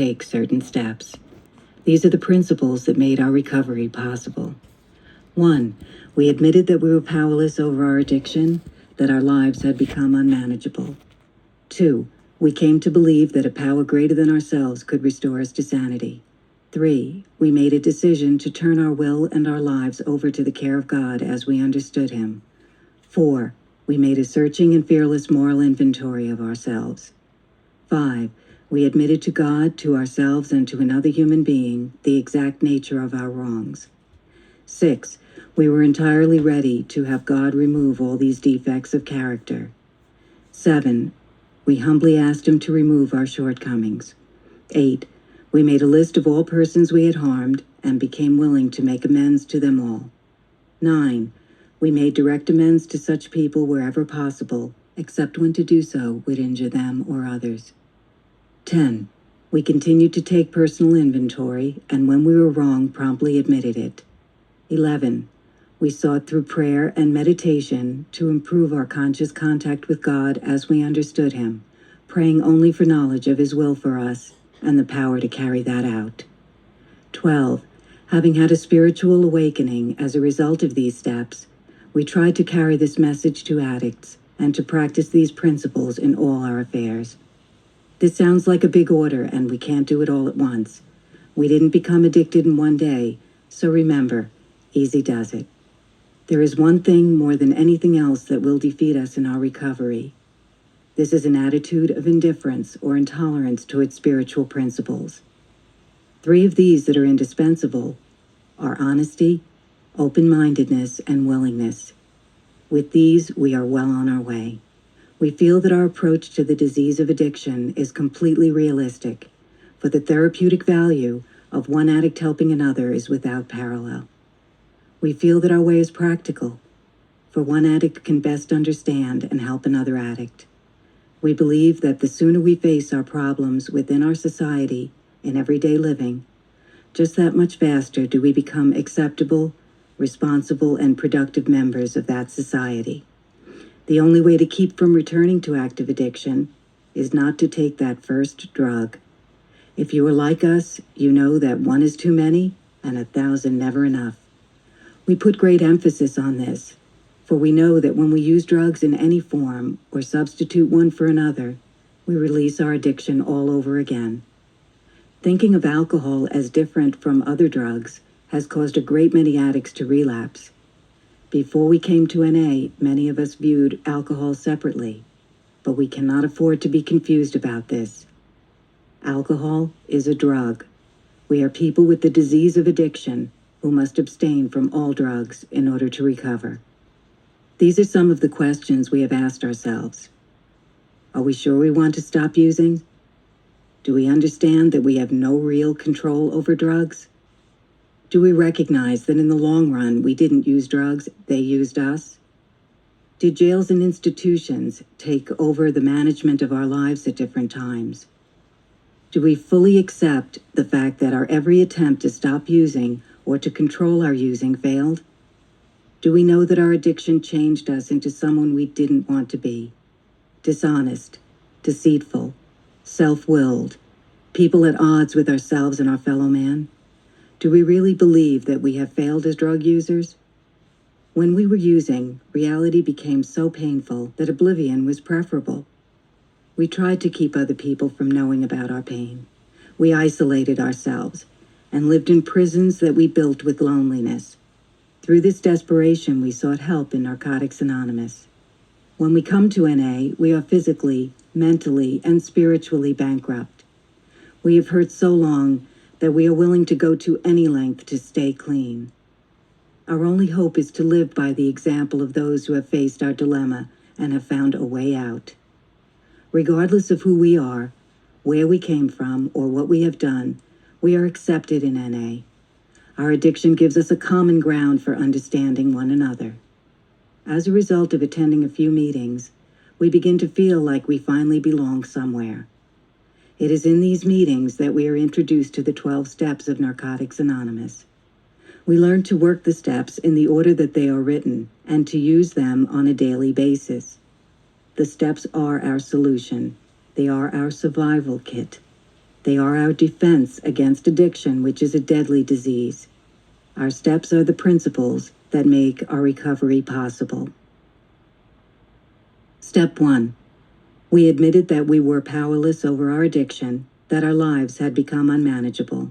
take certain steps. These are the principles that made our recovery possible. 1. We admitted that we were powerless over our addiction, that our lives had become unmanageable. 2. We came to believe that a power greater than ourselves could restore us to sanity. 3. We made a decision to turn our will and our lives over to the care of God as we understood Him. 4. We made a searching and fearless moral inventory of ourselves. 5. We admitted to God, to ourselves, and to another human being the exact nature of our wrongs. 6. We were entirely ready to have God remove all these defects of character. 7. We humbly asked Him to remove our shortcomings. 8. We made a list of all persons we had harmed and became willing to make amends to them all. 9. We made direct amends to such people wherever possible, except when to do so would injure them or others. 10. We continued to take personal inventory, and when we were wrong, promptly admitted it. 11. We sought through prayer and meditation to improve our conscious contact with God as we understood Him, praying only for knowledge of His will for us and the power to carry that out. 12. Having had a spiritual awakening as a result of these steps, we tried to carry this message to addicts and to practice these principles in all our affairs. This sounds like a big order, and we can't do it all at once. We didn't become addicted in one day, so remember, easy does it. There is one thing more than anything else that will defeat us in our recovery. This is an attitude of indifference or intolerance towards spiritual principles. 3 of these that are indispensable are honesty, open-mindedness, and willingness. With these, we are well on our way. We feel that our approach to the disease of addiction is completely realistic, for the therapeutic value of one addict helping another is without parallel. We feel that our way is practical, for one addict can best understand and help another addict. We believe that the sooner we face our problems within our society in everyday living, just that much faster do we become acceptable, responsible, and productive members of that society. The only way to keep from returning to active addiction is not to take that first drug. If you are like us, you know that 1 is too many and 1,000 never enough. We put great emphasis on this, for we know that when we use drugs in any form or substitute one for another, we release our addiction all over again. Thinking of alcohol as different from other drugs has caused a great many addicts to relapse. Before we came to NA, many of us viewed alcohol separately, but we cannot afford to be confused about this. Alcohol is a drug. We are people with the disease of addiction who must abstain from all drugs in order to recover. These are some of the questions we have asked ourselves. Are we sure we want to stop using? Do we understand that we have no real control over drugs? Do we recognize that in the long run we didn't use drugs, they used us? Did jails and institutions take over the management of our lives at different times? Do we fully accept the fact that our every attempt to stop using or to control our using failed? Do we know that our addiction changed us into someone we didn't want to be? Dishonest, deceitful, self-willed, people at odds with ourselves and our fellow man? Do we really believe that we have failed as drug users? When we were using, reality became so painful that oblivion was preferable. We tried to keep other people from knowing about our pain. We isolated ourselves and lived in prisons that we built with loneliness. Through this desperation, we sought help in Narcotics Anonymous. When we come to NA, we are physically, mentally, and spiritually bankrupt. We have hurt so long that we are willing to go to any length to stay clean. Our only hope is to live by the example of those who have faced our dilemma and have found a way out. Regardless of who we are, where we came from, or what we have done, we are accepted in NA. Our addiction gives us a common ground for understanding one another. As a result of attending a few meetings, we begin to feel like we finally belong somewhere. It is in these meetings that we are introduced to the 12 steps of Narcotics Anonymous. We learn to work the steps in the order that they are written and to use them on a daily basis. The steps are our solution. They are our survival kit. They are our defense against addiction, which is a deadly disease. Our steps are the principles that make our recovery possible. Step 1. We admitted that we were powerless over our addiction, that our lives had become unmanageable.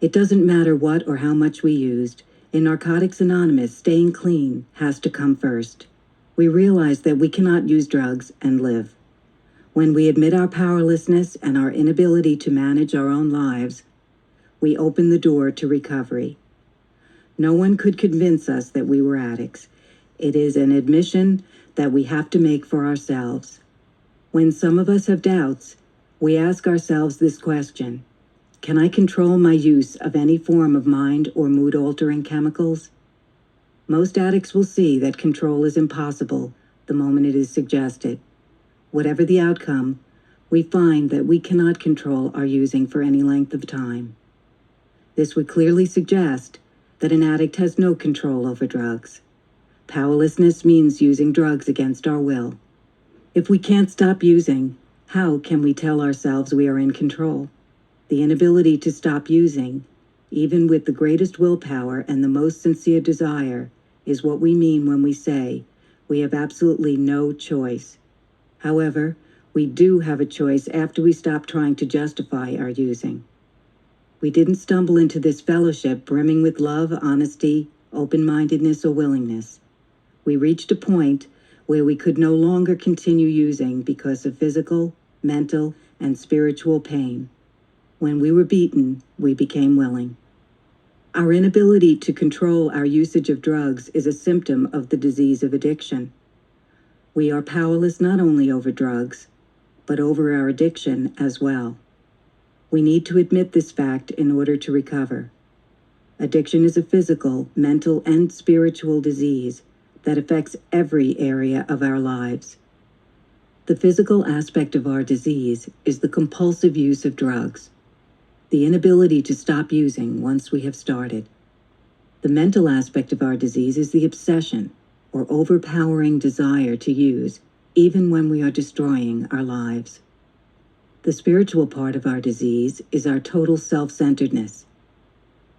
It doesn't matter what or how much we used. In Narcotics Anonymous, staying clean has to come first. We realize that we cannot use drugs and live. When we admit our powerlessness and our inability to manage our own lives, we open the door to recovery. No one could convince us that we were addicts. It is an admission that we have to make for ourselves. When some of us have doubts, we ask ourselves this question: can I control my use of any form of mind or mood-altering chemicals? Most addicts will see that control is impossible the moment it is suggested. Whatever the outcome, we find that we cannot control our using for any length of time. This would clearly suggest that an addict has no control over drugs. Powerlessness means using drugs against our will. If we can't stop using, how can we tell ourselves we are in control? The inability to stop using, even with the greatest willpower and the most sincere desire, is what we mean when we say we have absolutely no choice. However, we do have a choice after we stop trying to justify our using. We didn't stumble into this fellowship brimming with love, honesty, open-mindedness, or willingness. We reached a point where we could no longer continue using because of physical, mental, and spiritual pain. When we were beaten, we became willing. Our inability to control our usage of drugs is a symptom of the disease of addiction. We are powerless not only over drugs, but over our addiction as well. We need to admit this fact in order to recover. Addiction is a physical, mental, and spiritual disease that affects every area of our lives. The physical aspect of our disease is the compulsive use of drugs, the inability to stop using once we have started. The mental aspect of our disease is the obsession or overpowering desire to use, even when we are destroying our lives. The spiritual part of our disease is our total self-centeredness.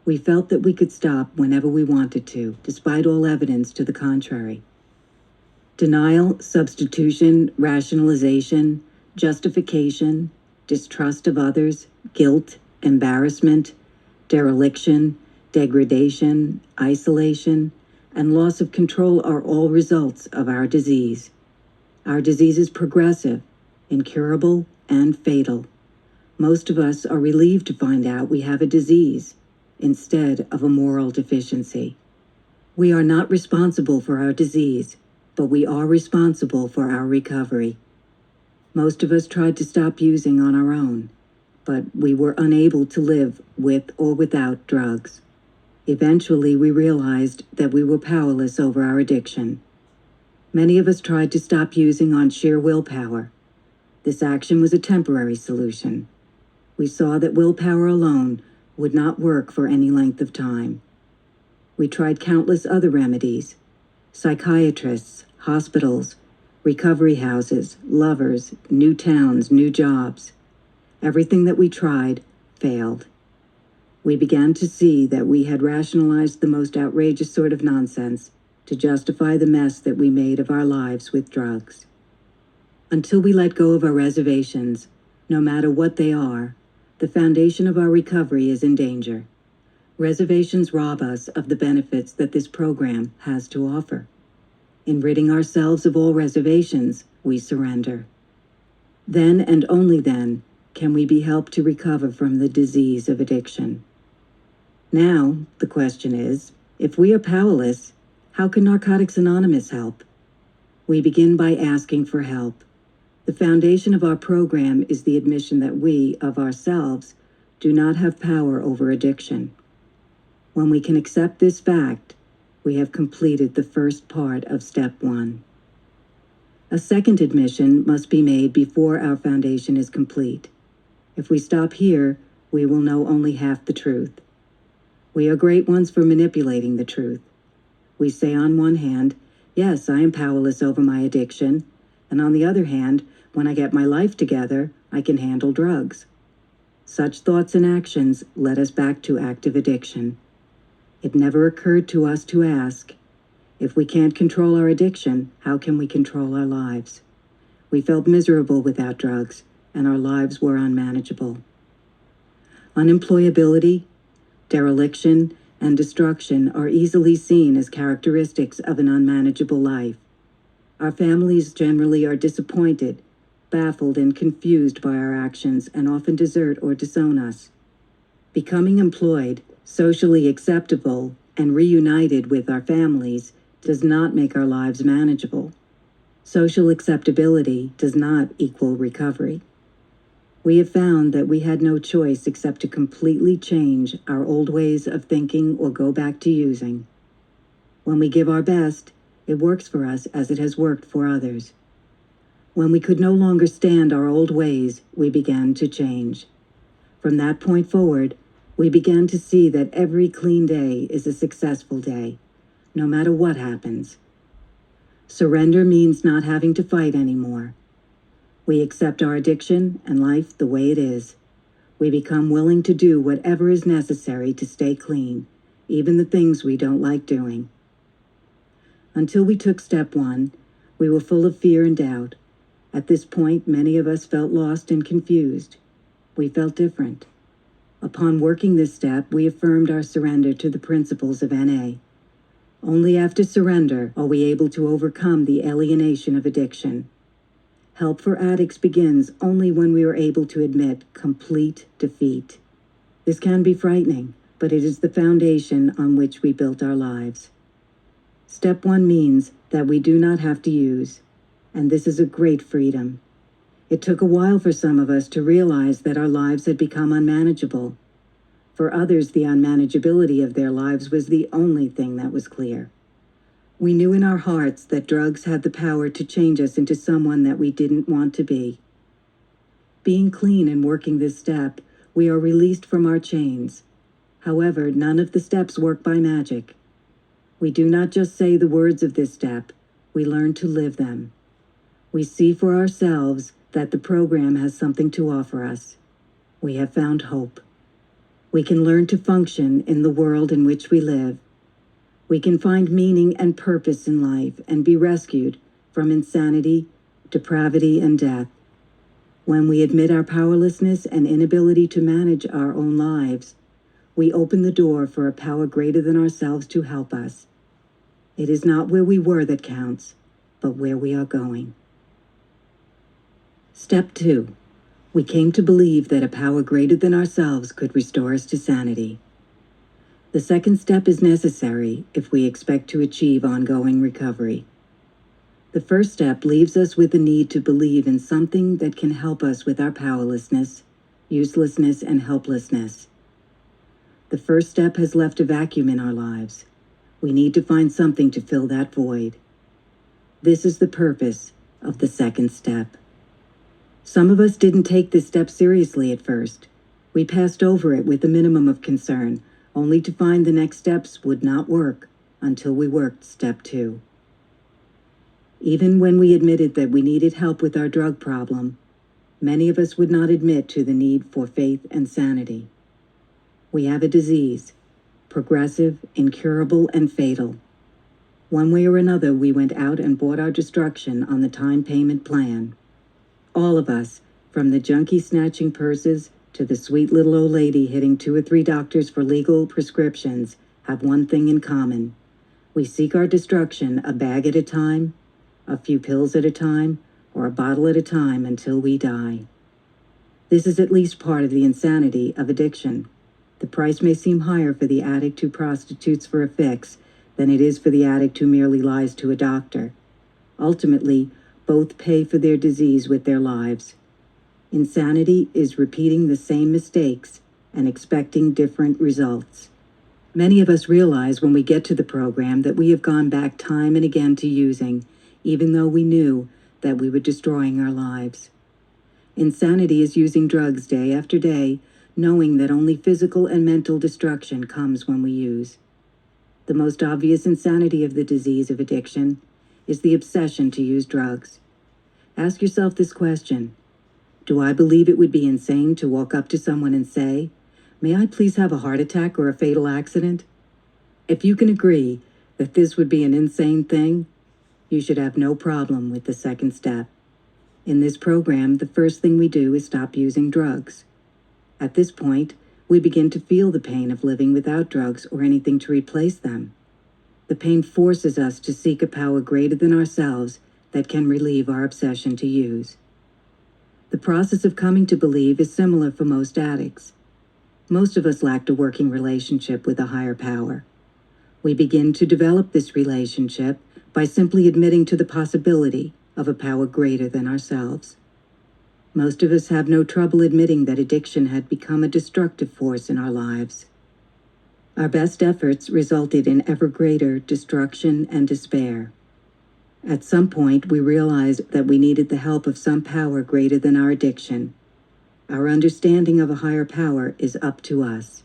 We felt that we could stop whenever we wanted to, despite all evidence to the contrary. Denial, substitution, rationalization, justification, distrust of others, guilt, embarrassment, dereliction, degradation, isolation, and loss of control are all results of our disease. Our disease is progressive, incurable, and fatal. Most of us are relieved to find out we have a disease instead of a moral deficiency. We are not responsible for our disease, but we are responsible for our recovery. Most of us tried to stop using on our own, but we were unable to live with or without drugs. Eventually, we realized that we were powerless over our addiction. Many of us tried to stop using on sheer willpower. This action was a temporary solution. We saw that willpower alone would not work for any length of time. We tried countless other remedies: psychiatrists, hospitals, recovery houses, lovers, new towns, new jobs. Everything that we tried failed. We began to see that we had rationalized the most outrageous sort of nonsense to justify the mess that we made of our lives with drugs. Until we let go of our reservations, no matter what they are, the foundation of our recovery is in danger. Reservations rob us of the benefits that this program has to offer. In ridding ourselves of all reservations, we surrender. Then and only then can we be helped to recover from the disease of addiction. Now, the question is, if we are powerless, how can Narcotics Anonymous help? We begin by asking for help. The foundation of our program is the admission that we, of ourselves, do not have power over addiction. When we can accept this fact, we have completed the first part of step 1. A second admission must be made before our foundation is complete. If we stop here, we will know only half the truth. We are great ones for manipulating the truth. We say on one hand, yes, I am powerless over my addiction, and on the other hand, when I get my life together, I can handle drugs. Such thoughts and actions led us back to active addiction. It never occurred to us to ask, if we can't control our addiction, how can we control our lives? We felt miserable without drugs, and our lives were unmanageable. Unemployability, dereliction, and destruction are easily seen as characteristics of an unmanageable life. Our families generally are disappointed, baffled, and confused by our actions and often desert or disown us. Becoming employed, socially acceptable, and reunited with our families does not make our lives manageable. Social acceptability does not equal recovery. We have found that we had no choice except to completely change our old ways of thinking or go back to using. When we give our best, it works for us as it has worked for others. When we could no longer stand our old ways, we began to change. From that point forward, we began to see that every clean day is a successful day, no matter what happens. Surrender means not having to fight anymore. We accept our addiction and life the way it is. We become willing to do whatever is necessary to stay clean, even the things we don't like doing. Until we took step one, we were full of fear and doubt. At this point, many of us felt lost and confused. We felt different. Upon working this step, we affirmed our surrender to the principles of NA. Only after surrender are we able to overcome the alienation of addiction. Help for addicts begins only when we are able to admit complete defeat. This can be frightening, but it is the foundation on which we built our lives. Step one means that we do not have to use, and this is a great freedom. It took a while for some of us to realize that our lives had become unmanageable. For others, the unmanageability of their lives was the only thing that was clear. We knew in our hearts that drugs had the power to change us into someone that we didn't want to be. Being clean and working this step, we are released from our chains. However, none of the steps work by magic. We do not just say the words of this step, we learn to live them. We see for ourselves that the program has something to offer us. We have found hope. We can learn to function in the world in which we live. We can find meaning and purpose in life and be rescued from insanity, depravity, and death. When we admit our powerlessness and inability to manage our own lives, we open the door for a power greater than ourselves to help us. It is not where we were that counts, but where we are going. Step 2. We came to believe that a power greater than ourselves could restore us to sanity. The second step is necessary if we expect to achieve ongoing recovery. The first step leaves us with the need to believe in something that can help us with our powerlessness, uselessness, and helplessness. The first step has left a vacuum in our lives. We need to find something to fill that void. This is the purpose of the second step. Some of us didn't take this step seriously at first. We passed over it with a minimum of concern, only to find the next steps would not work until we worked step 2. Even when we admitted that we needed help with our drug problem, many of us would not admit to the need for faith and sanity. We have a disease, progressive, incurable, and fatal. One way or another, we went out and bought our destruction on the time payment plan. All of us, from the junkie snatching purses to the sweet little old lady hitting 2 or 3 doctors for legal prescriptions, have one thing in common. We seek our destruction a bag at a time, a few pills at a time, or a bottle at a time until we die. This is at least part of the insanity of addiction. The price may seem higher for the addict who prostitutes for a fix than it is for the addict who merely lies to a doctor. Ultimately, both pay for their disease with their lives. Insanity is repeating the same mistakes and expecting different results. Many of us realize when we get to the program that we have gone back time and again to using, even though we knew that we were destroying our lives. Insanity is using drugs day after day, knowing that only physical and mental destruction comes when we use. The most obvious insanity of the disease of addiction is the obsession to use drugs. Ask yourself this question: Do I believe it would be insane to walk up to someone and say, "May I please have a heart attack or a fatal accident?" If you can agree that this would be an insane thing, you should have no problem with the second step. In this program, the first thing we do is stop using drugs. At this point, we begin to feel the pain of living without drugs or anything to replace them. The pain forces us to seek a power greater than ourselves that can relieve our obsession to use. The process of coming to believe is similar for most addicts. Most of us lacked a working relationship with a higher power. We begin to develop this relationship by simply admitting to the possibility of a power greater than ourselves. Most of us have no trouble admitting that addiction had become a destructive force in our lives. Our best efforts resulted in ever greater destruction and despair. At some point, we realized that we needed the help of some power greater than our addiction. Our understanding of a higher power is up to us.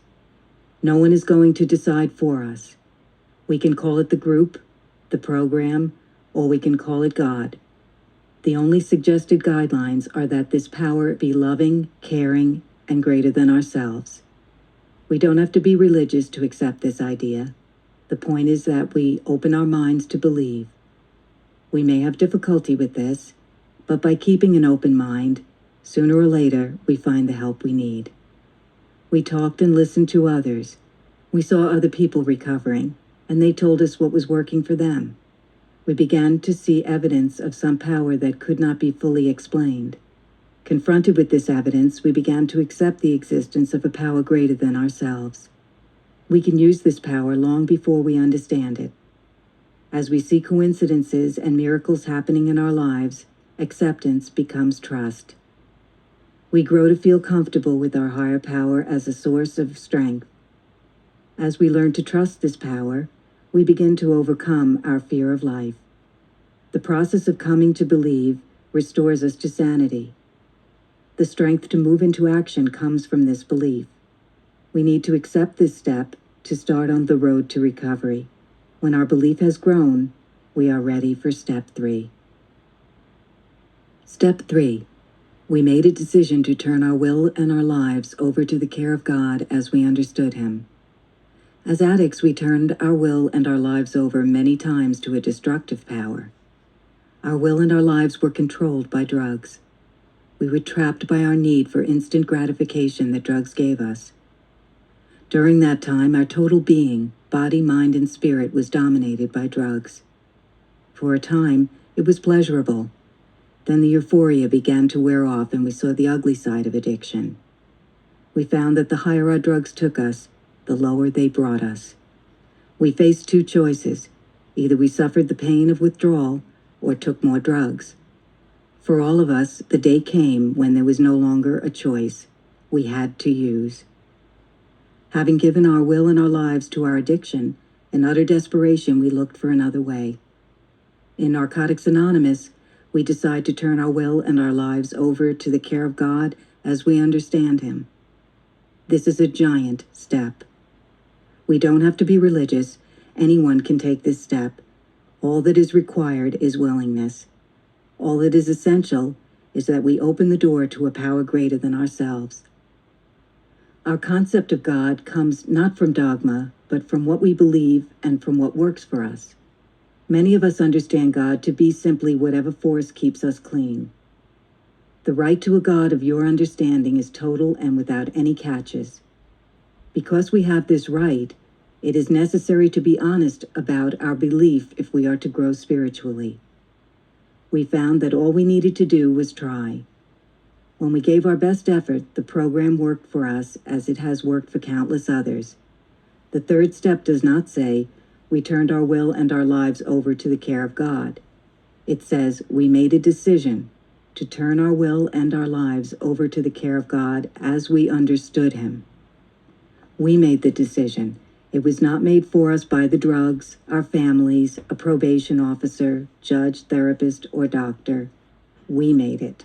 No one is going to decide for us. We can call it the group, the program, or we can call it God. The only suggested guidelines are that this power be loving, caring, and greater than ourselves. We don't have to be religious to accept this idea. The point is that we open our minds to believe. We may have difficulty with this, but by keeping an open mind, sooner or later we find the help we need. We talked and listened to others. We saw other people recovering, and they told us what was working for them. We began to see evidence of some power that could not be fully explained. Confronted with this evidence, we began to accept the existence of a power greater than ourselves. We can use this power long before we understand it. As we see coincidences and miracles happening in our lives, acceptance becomes trust. We grow to feel comfortable with our higher power as a source of strength. As we learn to trust this power, we begin to overcome our fear of life. The process of coming to believe restores us to sanity. The strength to move into action comes from this belief. We need to accept this step to start on the road to recovery. When our belief has grown, we are ready for step 3. Step 3. We made a decision to turn our will and our lives over to the care of God as we understood Him. As addicts, we turned our will and our lives over many times to a destructive power. Our will and our lives were controlled by drugs. We were trapped by our need for instant gratification that drugs gave us. During that time, our total being, body, mind, and spirit, was dominated by drugs. For a time, it was pleasurable. Then the euphoria began to wear off and we saw the ugly side of addiction. We found that the higher our drugs took us, the lower they brought us. We faced 2 choices. Either we suffered the pain of withdrawal or took more drugs. For all of us, the day came when there was no longer a choice. We had to use. Having given our will and our lives to our addiction, in utter desperation we looked for another way. In Narcotics Anonymous, we decide to turn our will and our lives over to the care of God as we understand Him. This is a giant step. We don't have to be religious. Anyone can take this step. All that is required is willingness. All that is essential is that we open the door to a power greater than ourselves. Our concept of God comes not from dogma, but from what we believe and from what works for us. Many of us understand God to be simply whatever force keeps us clean. The right to a God of your understanding is total and without any catches. Because we have this right, it is necessary to be honest about our belief if we are to grow spiritually. We found that all we needed to do was try. When we gave our best effort, the program worked for us as it has worked for countless others. The 3rd step does not say, we turned our will and our lives over to the care of God. It says, we made a decision to turn our will and our lives over to the care of God as we understood Him. We made the decision. It was not made for us by the drugs, our families, a probation officer, judge, therapist, or doctor. We made it.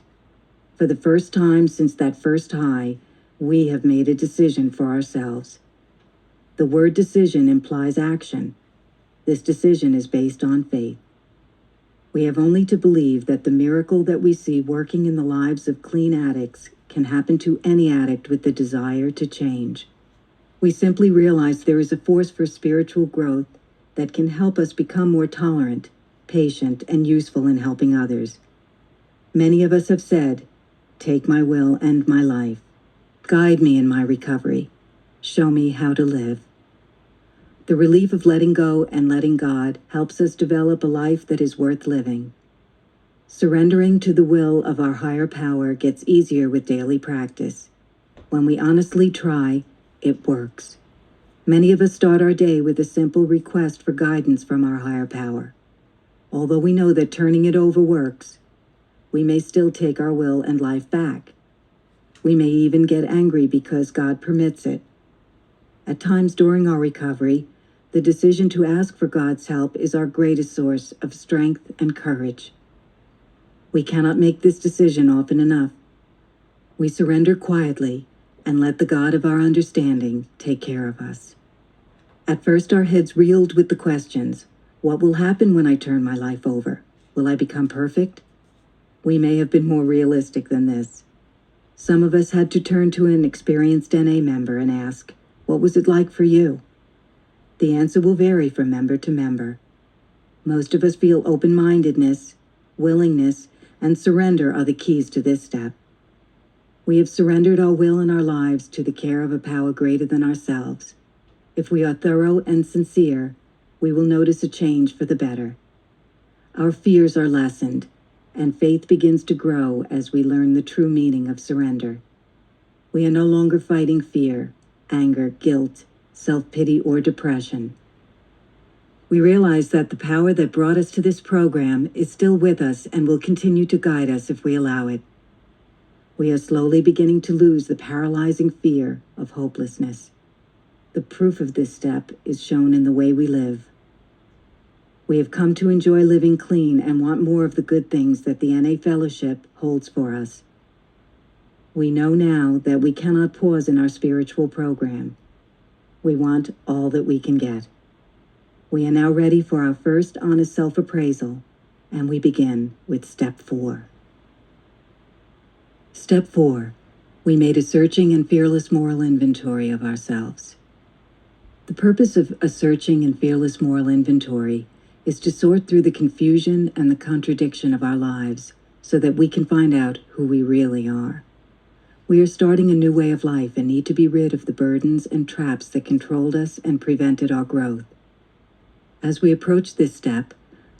For the first time since that first high, we have made a decision for ourselves. The word decision implies action. This decision is based on faith. We have only to believe that the miracle that we see working in the lives of clean addicts can happen to any addict with the desire to change. We simply realize there is a force for spiritual growth that can help us become more tolerant, patient, and useful in helping others. Many of us have said, "Take my will and my life. Guide me in my recovery. Show me how to live." The relief of letting go and letting God helps us develop a life that is worth living. Surrendering to the will of our higher power gets easier with daily practice. When we honestly try, it works. Many of us start our day with a simple request for guidance from our higher power. Although we know that turning it over works, we may still take our will and life back. We may even get angry because God permits it. At times during our recovery, the decision to ask for God's help is our greatest source of strength and courage. We cannot make this decision often enough. We surrender quietly and let the God of our understanding take care of us. At first our heads reeled with the questions, what will happen when I turn my life over? Will I become perfect? We may have been more realistic than this. Some of us had to turn to an experienced NA member and ask, what was it like for you? The answer will vary from member to member. Most of us feel open-mindedness, willingness, and surrender are the keys to this step. We have surrendered our will and our lives to the care of a power greater than ourselves. If we are thorough and sincere, we will notice a change for the better. Our fears are lessened, and faith begins to grow as we learn the true meaning of surrender. We are no longer fighting fear, anger, guilt, self-pity, or depression. We realize that the power that brought us to this program is still with us and will continue to guide us if we allow it. We are slowly beginning to lose the paralyzing fear of hopelessness. The proof of this step is shown in the way we live. We have come to enjoy living clean and want more of the good things that the NA Fellowship holds for us. We know now that we cannot pause in our spiritual program. We want all that we can get. We are now ready for our first honest self-appraisal, and we begin with Step 4. Step 4. We made a searching and fearless moral inventory of ourselves. The purpose of a searching and fearless moral inventory is to sort through the confusion and the contradiction of our lives so that we can find out who we really are. We are starting a new way of life and need to be rid of the burdens and traps that controlled us and prevented our growth. As we approach this step,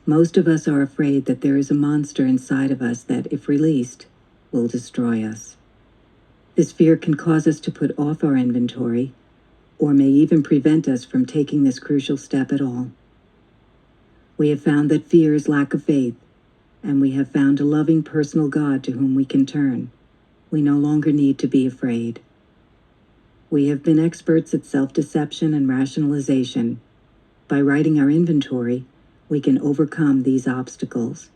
most of us are afraid that there is a monster inside of us that, if released, will destroy us. This fear can cause us to put off our inventory, or may even prevent us from taking this crucial step at all. We have found that fear is lack of faith, and we have found a loving personal God to whom we can turn. We no longer need to be afraid. We have been experts at self-deception and rationalization. By writing our inventory, we can overcome these obstacles.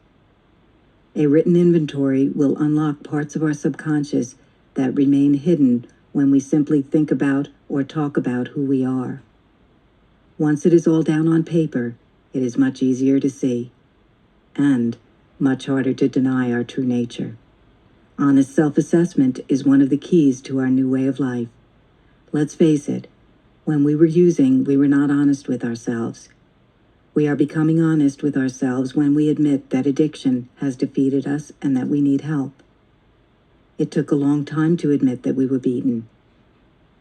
A written inventory will unlock parts of our subconscious that remain hidden when we simply think about or talk about who we are. Once it is all down on paper, it is much easier to see, and much harder to deny our true nature. Honest self-assessment is one of the keys to our new way of life. Let's face it, when we were using, we were not honest with ourselves. We are becoming honest with ourselves when we admit that addiction has defeated us and that we need help. It took a long time to admit that we were beaten.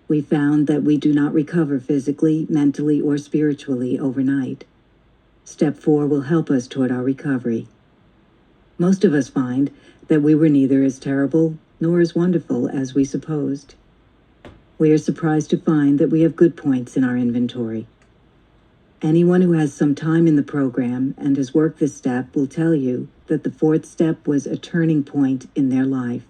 We found that we do not recover physically, mentally, or spiritually overnight. Step 4 will help us toward our recovery. Most of us find that we were neither as terrible nor as wonderful as we supposed. We are surprised to find that we have good points in our inventory. Anyone who has some time in the program and has worked this step will tell you that the 4th step was a turning point in their life.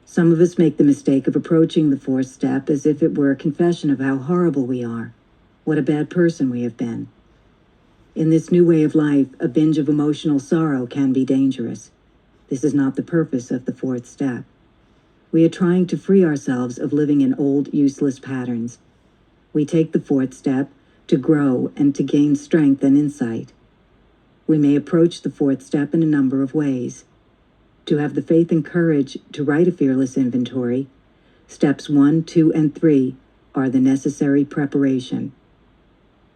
Some of us make the mistake of approaching the 4th step as if it were a confession of how horrible we are, what a bad person we have been. In this new way of life, a binge of emotional sorrow can be dangerous. This is not the purpose of the 4th step. We are trying to free ourselves of living in old, useless patterns. We take the 4th step to grow and to gain strength and insight. we may approach the fourth step in a number of ways. To have the faith and courage to write a fearless inventory, steps 1, 2, and 3 are the necessary preparation.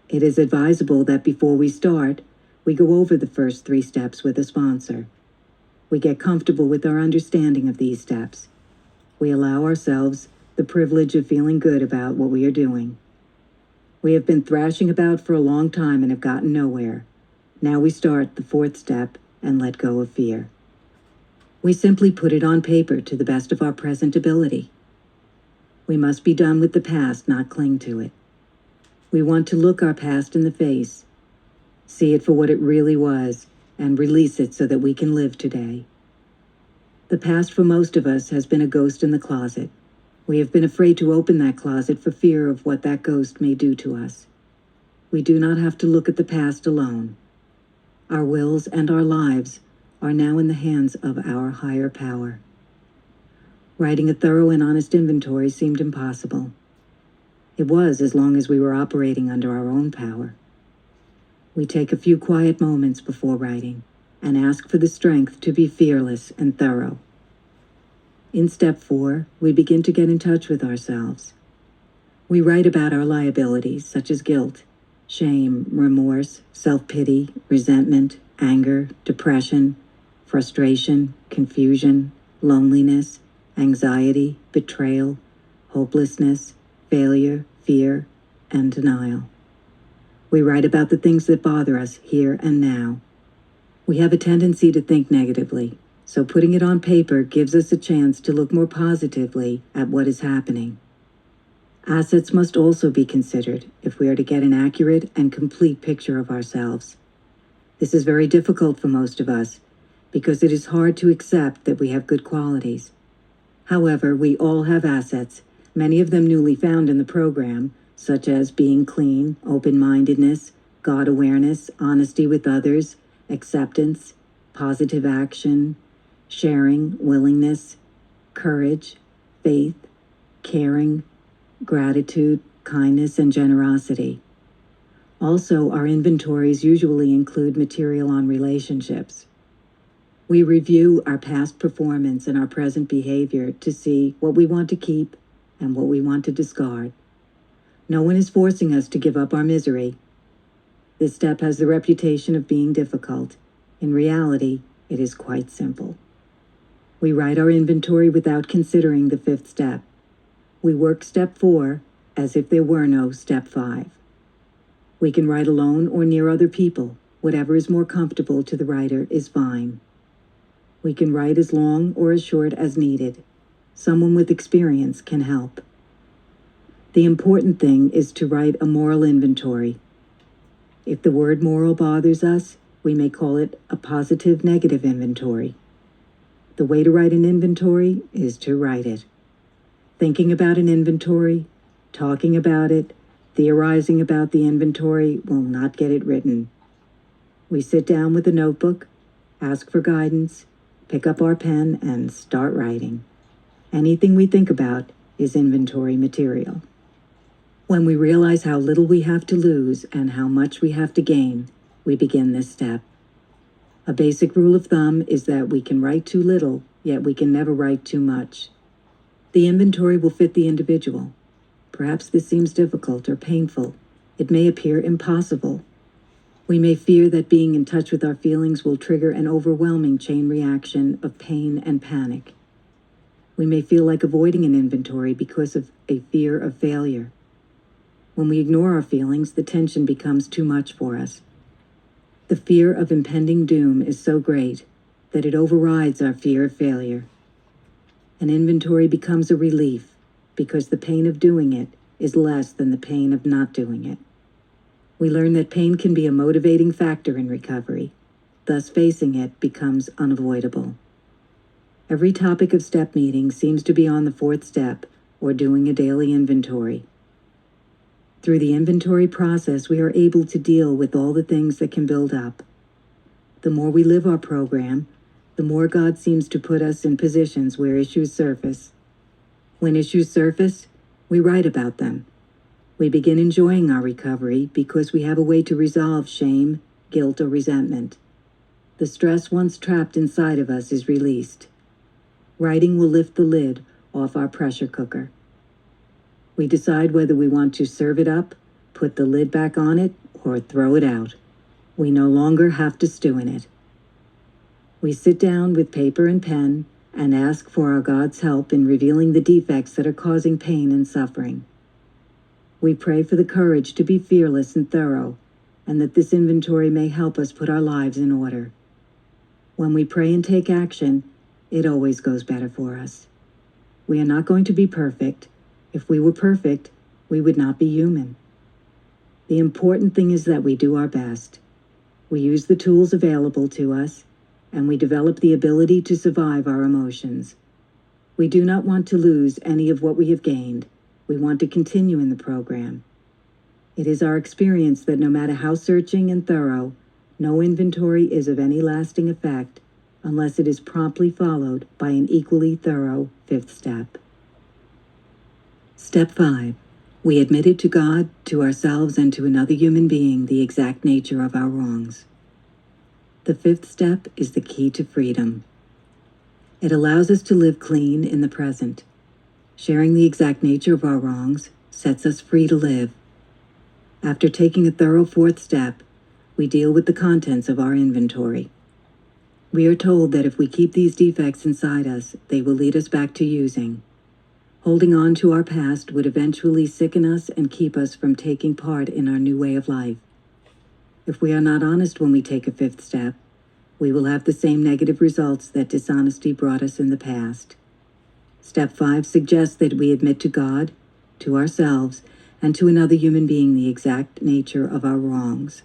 It is advisable that before we start, we go over the first 3 steps with a sponsor. We get comfortable with our understanding of these steps. We allow ourselves the privilege of feeling good about what we are doing. We have been thrashing about for a long time and have gotten nowhere. Now we start the 4th step and let go of fear. We simply put it on paper to the best of our present ability. We must be done with the past, not cling to it. We want to look our past in the face, see it for what it really was, and release it so that we can live today. The past for most of us has been a ghost in the closet. We have been afraid to open that closet for fear of what that ghost may do to us. We do not have to look at the past alone. Our wills and our lives are now in the hands of our higher power. Writing a thorough and honest inventory seemed impossible. It was, as long as we were operating under our own power. We take a few quiet moments before writing and ask for the strength to be fearless and thorough. In step 4, we begin to get in touch with ourselves. We write about our liabilities, such as guilt, shame, remorse, self-pity, resentment, anger, depression, frustration, confusion, loneliness, anxiety, betrayal, hopelessness, failure, fear, and denial. We write about the things that bother us here and now. We have a tendency to think negatively, so putting it on paper gives us a chance to look more positively at what is happening. Assets must also be considered if we are to get an accurate and complete picture of ourselves. This is very difficult for most of us because it is hard to accept that we have good qualities. However, we all have assets, many of them newly found in the program, such as being clean, open-mindedness, God awareness, honesty with others, acceptance, positive action, sharing, willingness, courage, faith, caring, gratitude, kindness, and generosity. Also, our inventories usually include material on relationships. We review our past performance and our present behavior to see what we want to keep and what we want to discard. No one is forcing us to give up our misery. This step has the reputation of being difficult. In reality, it is quite simple. We write our inventory without considering the 5th step. We work step 4 as if there were no step 5. We can write alone or near other people. Whatever is more comfortable to the writer is fine. We can write as long or as short as needed. Someone with experience can help. The important thing is to write a moral inventory. If the word moral bothers us, we may call it a positive negative inventory. The way to write an inventory is to write it. Thinking about an inventory, talking about it, theorizing about the inventory will not get it written. We sit down with a notebook, ask for guidance, pick up our pen, and start writing. Anything we think about is inventory material. When we realize how little we have to lose and how much we have to gain, we begin this step. A basic rule of thumb is that we can write too little, yet we can never write too much. The inventory will fit the individual. Perhaps this seems difficult or painful. It may appear impossible. We may fear that being in touch with our feelings will trigger an overwhelming chain reaction of pain and panic. We may feel like avoiding an inventory because of a fear of failure. When we ignore our feelings, the tension becomes too much for us. The fear of impending doom is so great that it overrides our fear of failure. An inventory becomes a relief because the pain of doing it is less than the pain of not doing it. We learn that pain can be a motivating factor in recovery. Thus, facing it becomes unavoidable. Every topic of step meeting seems to be on the 4th step or doing a daily inventory. Through the inventory process, we are able to deal with all the things that can build up. The more we live our program, the more God seems to put us in positions where issues surface. When issues surface, we write about them. We begin enjoying our recovery because we have a way to resolve shame, guilt, or resentment. The stress once trapped inside of us is released. Writing will lift the lid off our pressure cooker. We decide whether we want to serve it up, put the lid back on it, or throw it out. We no longer have to stew in it. We sit down with paper and pen and ask for our God's help in revealing the defects that are causing pain and suffering. We pray for the courage to be fearless and thorough, and that this inventory may help us put our lives in order. When we pray and take action, it always goes better for us. We are not going to be perfect. If we were perfect, we would not be human. The important thing is that we do our best. We use the tools available to us, and we develop the ability to survive our emotions. We do not want to lose any of what we have gained. We want to continue in the program. It is our experience that no matter how searching and thorough, no inventory is of any lasting effect unless it is promptly followed by an equally thorough fifth step. Step 5. We admitted to God, to ourselves, and to another human being the exact nature of our wrongs. The fifth step is the key to freedom. It allows us to live clean in the present. Sharing the exact nature of our wrongs sets us free to live. After taking a thorough fourth step, we deal with the contents of our inventory. We are told that if we keep these defects inside us, they will lead us back to using. Holding on to our past would eventually sicken us and keep us from taking part in our new way of life. If we are not honest when we take a fifth step, we will have the same negative results that dishonesty brought us in the past. Step 5 suggests that we admit to God, to ourselves, and to another human being the exact nature of our wrongs.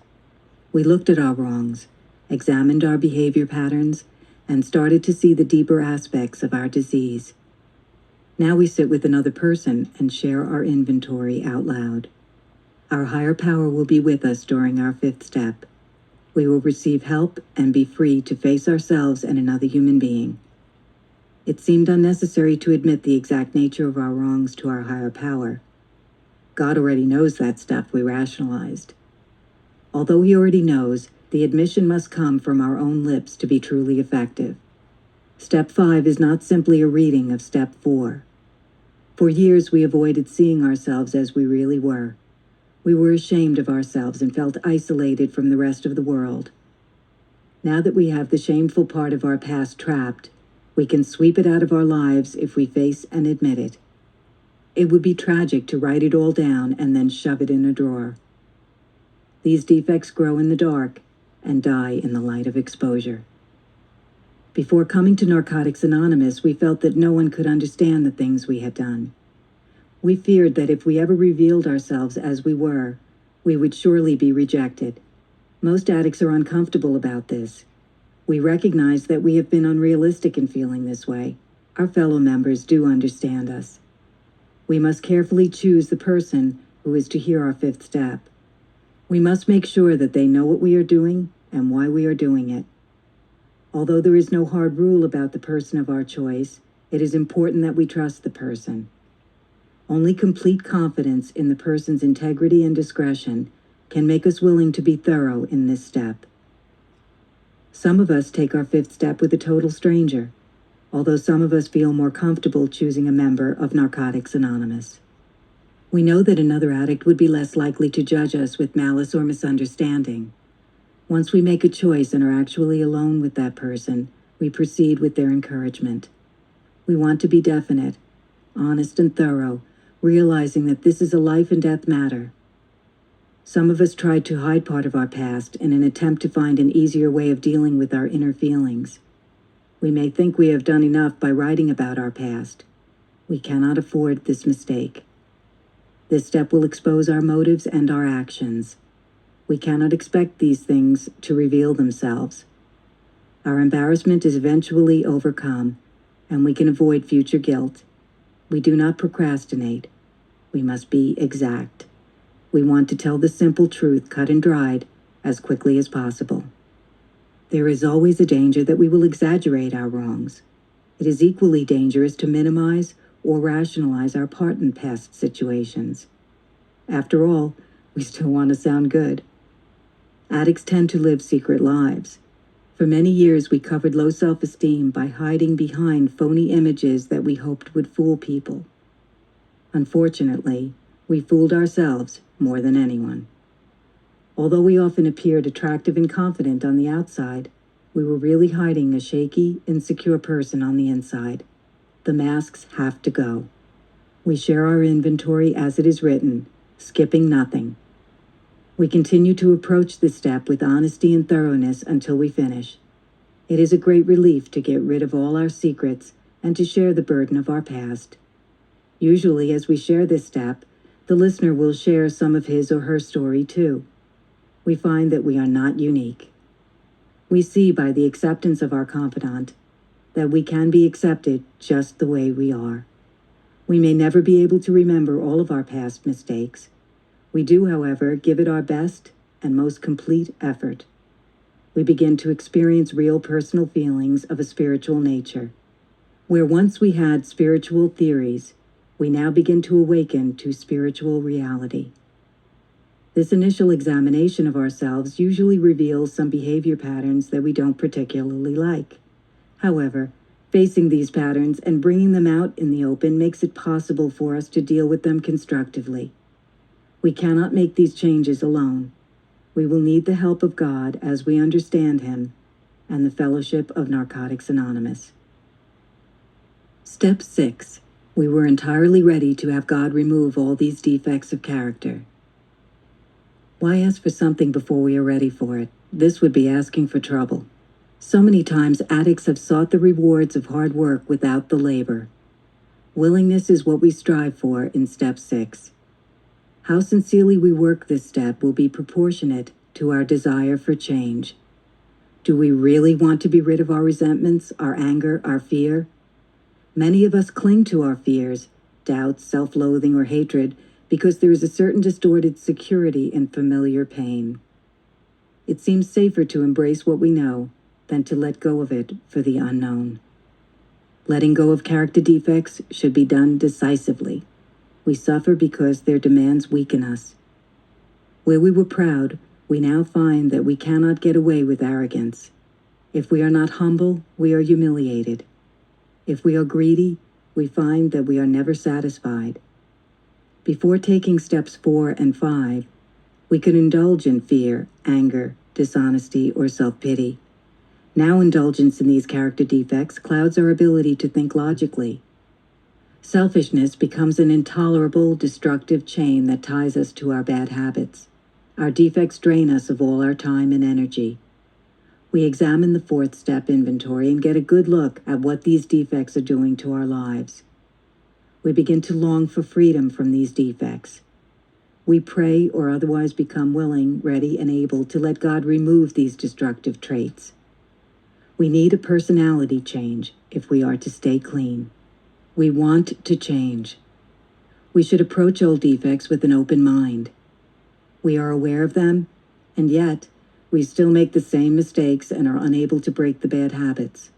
We looked at our wrongs, examined our behavior patterns, and started to see the deeper aspects of our disease. Now we sit with another person and share our inventory out loud. Our higher power will be with us during our fifth step. We will receive help and be free to face ourselves and another human being. It seemed unnecessary to admit the exact nature of our wrongs to our higher power. God already knows that stuff, we rationalized. Although he already knows, the admission must come from our own lips to be truly effective. Step 5 is not simply a reading of Step 4. For years we avoided seeing ourselves as we really were. We were ashamed of ourselves and felt isolated from the rest of the world. Now that we have the shameful part of our past trapped, we can sweep it out of our lives if we face and admit it. It would be tragic to write it all down and then shove it in a drawer. These defects grow in the dark and die in the light of exposure. Before coming to Narcotics Anonymous, we felt that no one could understand the things we had done. We feared that if we ever revealed ourselves as we were, we would surely be rejected. Most addicts are uncomfortable about this. We recognize that we have been unrealistic in feeling this way. Our fellow members do understand us. We must carefully choose the person who is to hear our fifth step. We must make sure that they know what we are doing and why we are doing it. Although there is no hard rule about the person of our choice, it is important that we trust the person. Only complete confidence in the person's integrity and discretion can make us willing to be thorough in this step. Some of us take our fifth step with a total stranger, although some of us feel more comfortable choosing a member of Narcotics Anonymous. We know that another addict would be less likely to judge us with malice or misunderstanding. Once we make a choice and are actually alone with that person, we proceed with their encouragement. We want to be definite, honest and thorough, realizing that this is a life and death matter. Some of us tried to hide part of our past in an attempt to find an easier way of dealing with our inner feelings. We may think we have done enough by writing about our past. We cannot afford this mistake. This step will expose our motives and our actions. We cannot expect these things to reveal themselves. Our embarrassment is eventually overcome, and we can avoid future guilt. We do not procrastinate. We must be exact. We want to tell the simple truth, cut and dried, as quickly as possible. There is always a danger that we will exaggerate our wrongs. It is equally dangerous to minimize or rationalize our part in past situations. After all, we still want to sound good. Addicts tend to live secret lives. For many years, we covered low self-esteem by hiding behind phony images that we hoped would fool people. Unfortunately, we fooled ourselves more than anyone. Although we often appeared attractive and confident on the outside, we were really hiding a shaky, insecure person on the inside. The masks have to go. We share our inventory as it is written, skipping nothing. We continue to approach this step with honesty and thoroughness until we finish. It is a great relief to get rid of all our secrets and to share the burden of our past. Usually, as we share this step, the listener will share some of his or her story too. We find that we are not unique. We see by the acceptance of our confidant that we can be accepted just the way we are. We may never be able to remember all of our past mistakes. We do, however, give it our best and most complete effort. We begin to experience real personal feelings of a spiritual nature. Where once we had spiritual theories, we now begin to awaken to spiritual reality. This initial examination of ourselves usually reveals some behavior patterns that we don't particularly like. However, facing these patterns and bringing them out in the open makes it possible for us to deal with them constructively. We cannot make these changes alone. We will need the help of God as we understand Him and the fellowship of Narcotics Anonymous. Step 6. We were entirely ready to have God remove all these defects of character. Why ask for something before we are ready for it? This would be asking for trouble. So many times addicts have sought the rewards of hard work without the labor. Willingness is what we strive for in Step 6. How sincerely we work this step will be proportionate to our desire for change. Do we really want to be rid of our resentments, our anger, our fear? Many of us cling to our fears, doubts, self-loathing, or hatred because there is a certain distorted security in familiar pain. It seems safer to embrace what we know than to let go of it for the unknown. Letting go of character defects should be done decisively. We suffer because their demands weaken us. Where we were proud, we now find that we cannot get away with arrogance. If we are not humble, we are humiliated. If we are greedy, we find that we are never satisfied. Before taking steps 4 and 5, we could indulge in fear, anger, dishonesty, or self-pity. Now indulgence in these character defects clouds our ability to think logically. Selfishness becomes an intolerable, destructive chain that ties us to our bad habits. Our defects drain us of all our time and energy. We examine the 4th step inventory and get a good look at what these defects are doing to our lives. We begin to long for freedom from these defects. We pray or otherwise become willing, ready, and able to let God remove these destructive traits. We need a personality change if we are to stay clean. We want to change. We should approach old defects with an open mind. We are aware of them, and yet we still make the same mistakes and are unable to break the bad habits.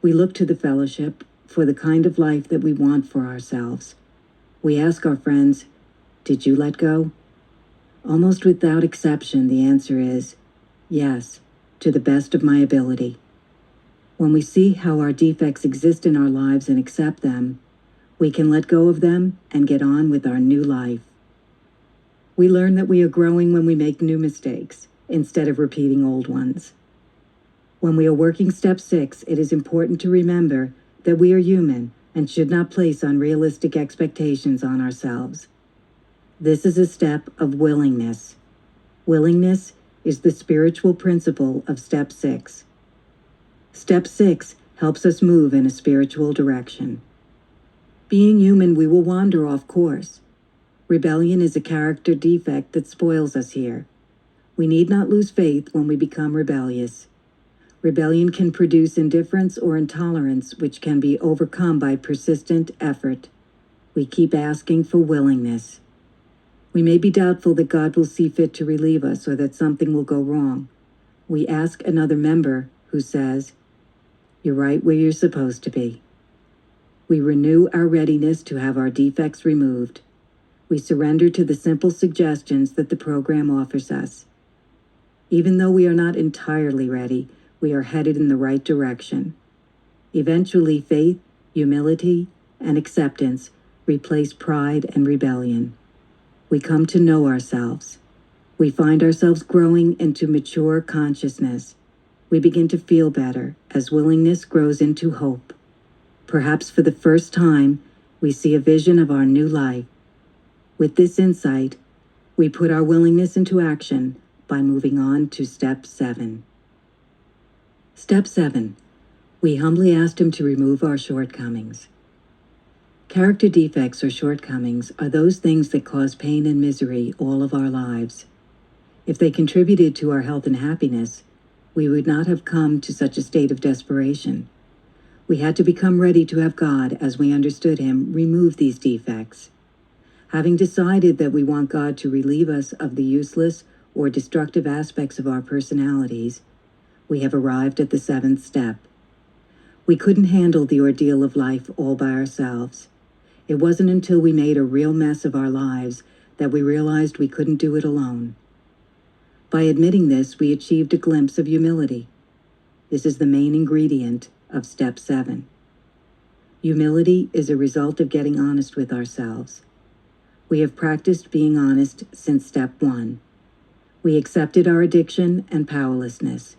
We look to the fellowship for the kind of life that we want for ourselves. We ask our friends, "Did you let go?" Almost without exception, the answer is, yes, to the best of my ability. When we see how our defects exist in our lives and accept them, we can let go of them and get on with our new life. We learn that we are growing when we make new mistakes instead of repeating old ones. When we are working Step 6, it is important to remember that we are human and should not place unrealistic expectations on ourselves. This is a step of willingness. Willingness is the spiritual principle of Step 6. Step 6 helps us move in a spiritual direction. Being human, we will wander off course. Rebellion is a character defect that spoils us here. We need not lose faith when we become rebellious. Rebellion can produce indifference or intolerance, which can be overcome by persistent effort. We keep asking for willingness. We may be doubtful that God will see fit to relieve us or that something will go wrong. We ask another member who says, "You're right where you're supposed to be." We renew our readiness to have our defects removed. We surrender to the simple suggestions that the program offers us. Even though we are not entirely ready, we are headed in the right direction. Eventually, faith, humility, and acceptance replace pride and rebellion. We come to know ourselves. We find ourselves growing into mature consciousness. We begin to feel better as willingness grows into hope. Perhaps for the first time, we see a vision of our new life. With this insight, we put our willingness into action by moving on to Step 7. Step 7. We humbly asked Him to remove our shortcomings. Character defects or shortcomings are those things that cause pain and misery all of our lives. If they contributed to our health and happiness, we would not have come to such a state of desperation. We had to become ready to have God, as we understood Him, remove these defects. Having decided that we want God to relieve us of the useless or destructive aspects of our personalities, we have arrived at the 7th step. We couldn't handle the ordeal of life all by ourselves. It wasn't until we made a real mess of our lives that we realized we couldn't do it alone. By admitting this, we achieved a glimpse of humility. This is the main ingredient of Step 7. Humility is a result of getting honest with ourselves. We have practiced being honest since Step 1. We accepted our addiction and powerlessness.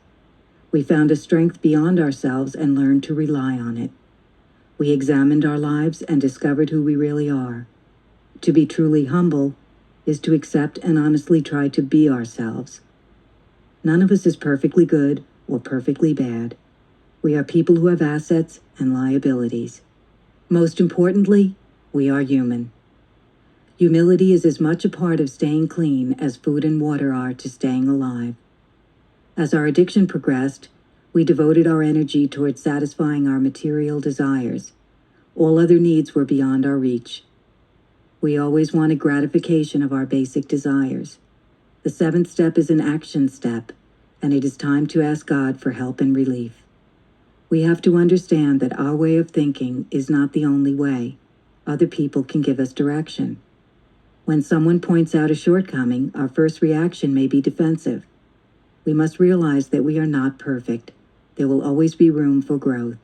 We found a strength beyond ourselves and learned to rely on it. We examined our lives and discovered who we really are. To be truly humble is to accept and honestly try to be ourselves. None of us is perfectly good or perfectly bad. We are people who have assets and liabilities. Most importantly, we are human. Humility is as much a part of staying clean as food and water are to staying alive. As our addiction progressed, we devoted our energy towards satisfying our material desires. All other needs were beyond our reach. We always wanted gratification of our basic desires. The 7th step is an action step, and it is time to ask God for help and relief. We have to understand that our way of thinking is not the only way. Other people can give us direction. When someone points out a shortcoming, our first reaction may be defensive. We must realize that we are not perfect. There will always be room for growth.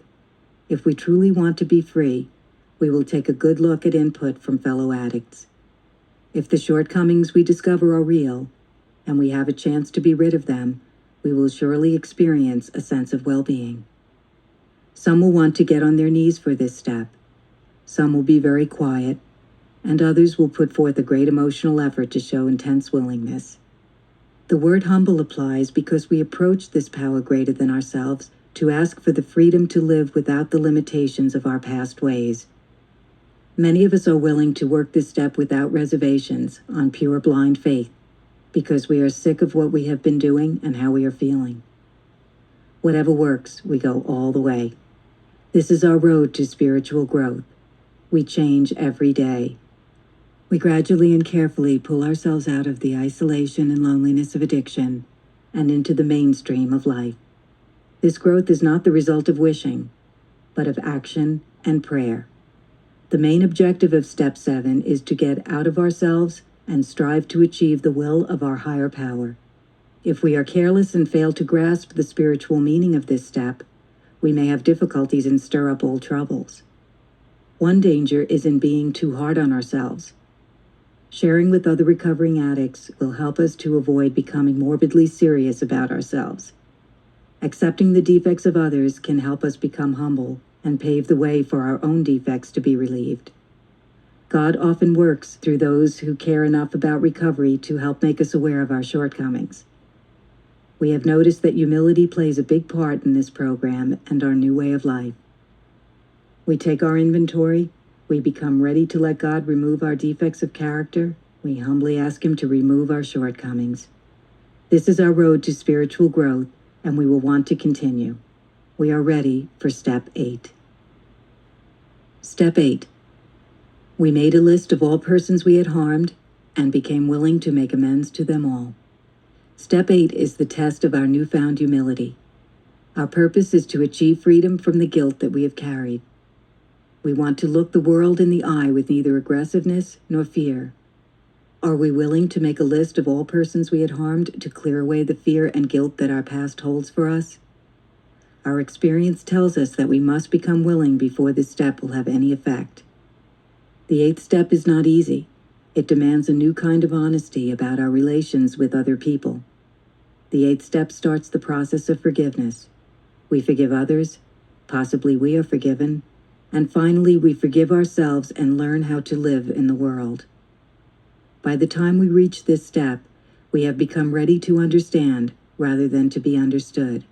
If we truly want to be free, we will take a good look at input from fellow addicts. If the shortcomings we discover are real, and we have a chance to be rid of them, we will surely experience a sense of well-being. Some will want to get on their knees for this step. Some will be very quiet, and others will put forth a great emotional effort to show intense willingness. The word humble applies because we approach this power greater than ourselves to ask for the freedom to live without the limitations of our past ways. Many of us are willing to work this step without reservations, on pure blind faith, because we are sick of what we have been doing and how we are feeling. Whatever works, we go all the way. This is our road to spiritual growth. We change every day. We gradually and carefully pull ourselves out of the isolation and loneliness of addiction and into the mainstream of life. This growth is not the result of wishing, but of action and prayer. The main objective of Step 7 is to get out of ourselves and strive to achieve the will of our higher power. If we are careless and fail to grasp the spiritual meaning of this step, we may have difficulties and stir up old troubles. One danger is in being too hard on ourselves. Sharing with other recovering addicts will help us to avoid becoming morbidly serious about ourselves. Accepting the defects of others can help us become humble and pave the way for our own defects to be relieved. God often works through those who care enough about recovery to help make us aware of our shortcomings. We have noticed that humility plays a big part in this program and our new way of life. We take our inventory, we become ready to let God remove our defects of character, we humbly ask Him to remove our shortcomings. This is our road to spiritual growth, and we will want to continue. We are ready for Step 8. Step 8. We made a list of all persons we had harmed and became willing to make amends to them all. Step 8 is the test of our newfound humility. Our purpose is to achieve freedom from the guilt that we have carried. We want to look the world in the eye with neither aggressiveness nor fear. Are we willing to make a list of all persons we had harmed to clear away the fear and guilt that our past holds for us? Our experience tells us that we must become willing before this step will have any effect. The 8th step is not easy. It demands a new kind of honesty about our relations with other people. The 8th step starts the process of forgiveness. We forgive others, possibly we are forgiven, and finally we forgive ourselves and learn how to live in the world. By the time we reach this step, we have become ready to understand rather than to be understood.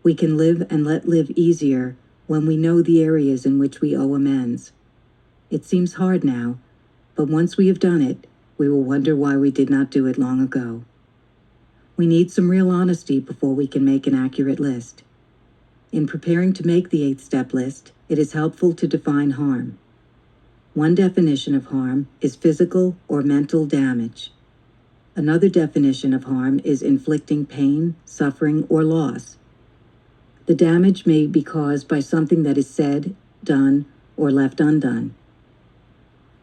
We can live and let live easier when we know the areas in which we owe amends. It seems hard now, but once we have done it, we will wonder why we did not do it long ago. We need some real honesty before we can make an accurate list. In preparing to make the 8th step list, it is helpful to define harm. One definition of harm is physical or mental damage. Another definition of harm is inflicting pain, suffering, or loss. The damage may be caused by something that is said, done, or left undone.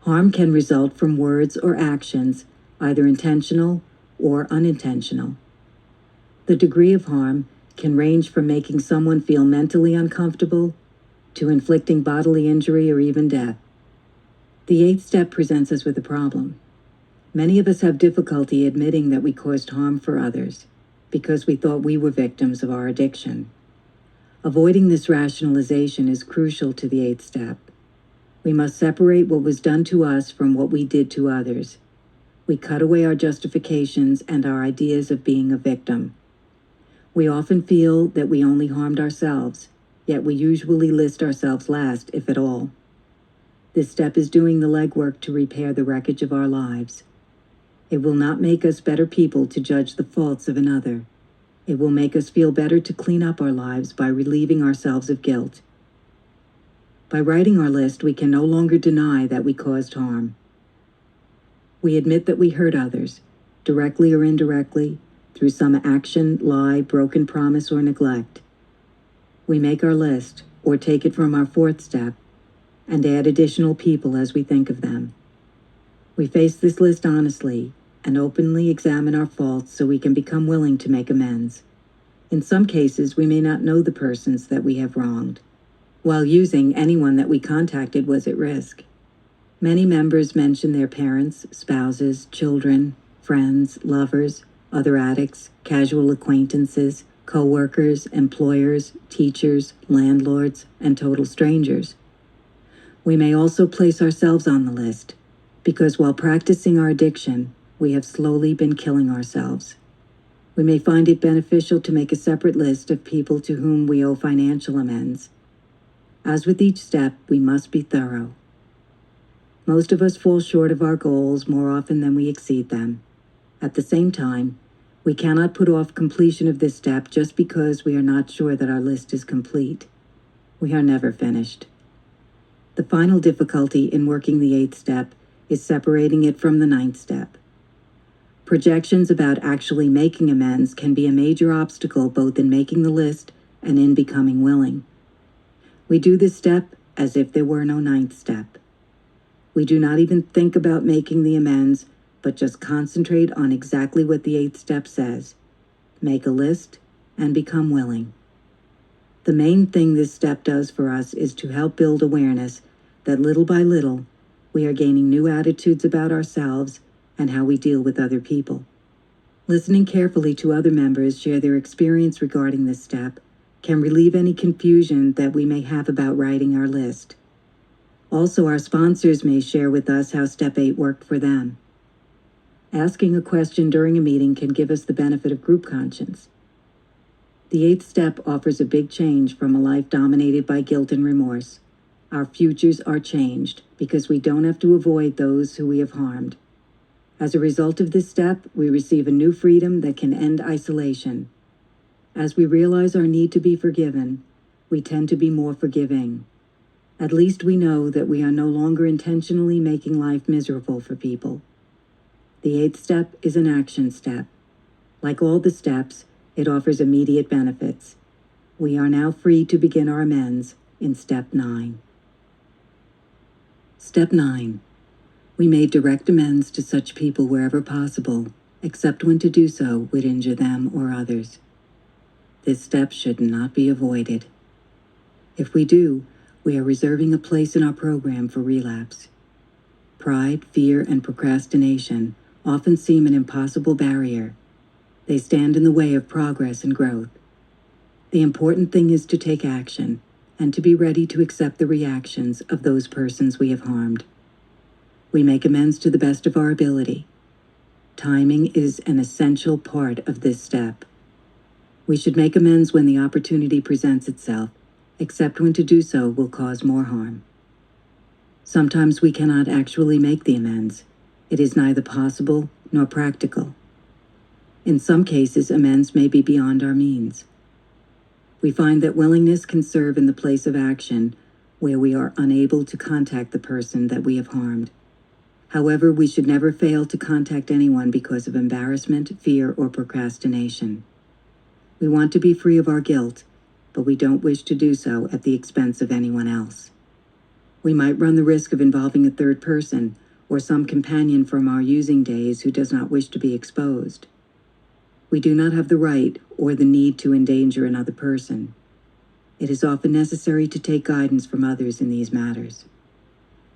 Harm can result from words or actions, either intentional or unintentional. The degree of harm can range from making someone feel mentally uncomfortable to inflicting bodily injury or even death. The 8th step presents us with a problem. Many of us have difficulty admitting that we caused harm for others because we thought we were victims of our addiction. Avoiding this rationalization is crucial to the 8th step. We must separate what was done to us from what we did to others. We cut away our justifications and our ideas of being a victim. We often feel that we only harmed ourselves, yet we usually list ourselves last, if at all. This step is doing the legwork to repair the wreckage of our lives. It will not make us better people to judge the faults of another. It will make us feel better to clean up our lives by relieving ourselves of guilt. By writing our list, we can no longer deny that we caused harm. We admit that we hurt others, directly or indirectly, through some action, lie, broken promise, or neglect. We make our list, or take it from our 4th step, and add additional people as we think of them. We face this list honestly and openly examine our faults so we can become willing to make amends. In some cases, we may not know the persons that we have wronged. While using, anyone that we contacted was at risk. Many members mention their parents, spouses, children, friends, lovers, other addicts, casual acquaintances, co-workers, employers, teachers, landlords, and total strangers. We may also place ourselves on the list, because while practicing our addiction, we have slowly been killing ourselves. We may find it beneficial to make a separate list of people to whom we owe financial amends. As with each step, we must be thorough. Most of us fall short of our goals more often than we exceed them. At the same time, we cannot put off completion of this step just because we are not sure that our list is complete. We are never finished. The final difficulty in working the 8th step is separating it from the 9th step. Projections about actually making amends can be a major obstacle both in making the list and in becoming willing. We do this step as if there were no 9th step. We do not even think about making the amends, but just concentrate on exactly what the 8th step says. Make a list and become willing. The main thing this step does for us is to help build awareness that little by little, we are gaining new attitudes about ourselves and how we deal with other people. Listening carefully to other members share their experience regarding this step can relieve any confusion that we may have about writing our list. Also, our sponsors may share with us how Step 8 worked for them. Asking a question during a meeting can give us the benefit of group conscience. The 8th step offers a big change from a life dominated by guilt and remorse. Our futures are changed because we don't have to avoid those who we have harmed. As a result of this step, we receive a new freedom that can end isolation. As we realize our need to be forgiven, we tend to be more forgiving. At least we know that we are no longer intentionally making life miserable for people. The 8th step is an action step. Like all the steps, it offers immediate benefits. We are now free to begin our amends in Step 9. Step 9. We made direct amends to such people wherever possible, except when to do so would injure them or others. This step should not be avoided. If we do, we are reserving a place in our program for relapse. Pride, fear, and procrastination often seem an impossible barrier. They stand in the way of progress and growth. The important thing is to take action and to be ready to accept the reactions of those persons we have harmed. We make amends to the best of our ability. Timing is an essential part of this step. We should make amends when the opportunity presents itself, except when to do so will cause more harm. Sometimes we cannot actually make the amends. It is neither possible nor practical. In some cases, amends may be beyond our means. We find that willingness can serve in the place of action where we are unable to contact the person that we have harmed. However, we should never fail to contact anyone because of embarrassment, fear, or procrastination. We want to be free of our guilt, but we don't wish to do so at the expense of anyone else. We might run the risk of involving a third person or some companion from our using days who does not wish to be exposed. We do not have the right or the need to endanger another person. It is often necessary to take guidance from others in these matters.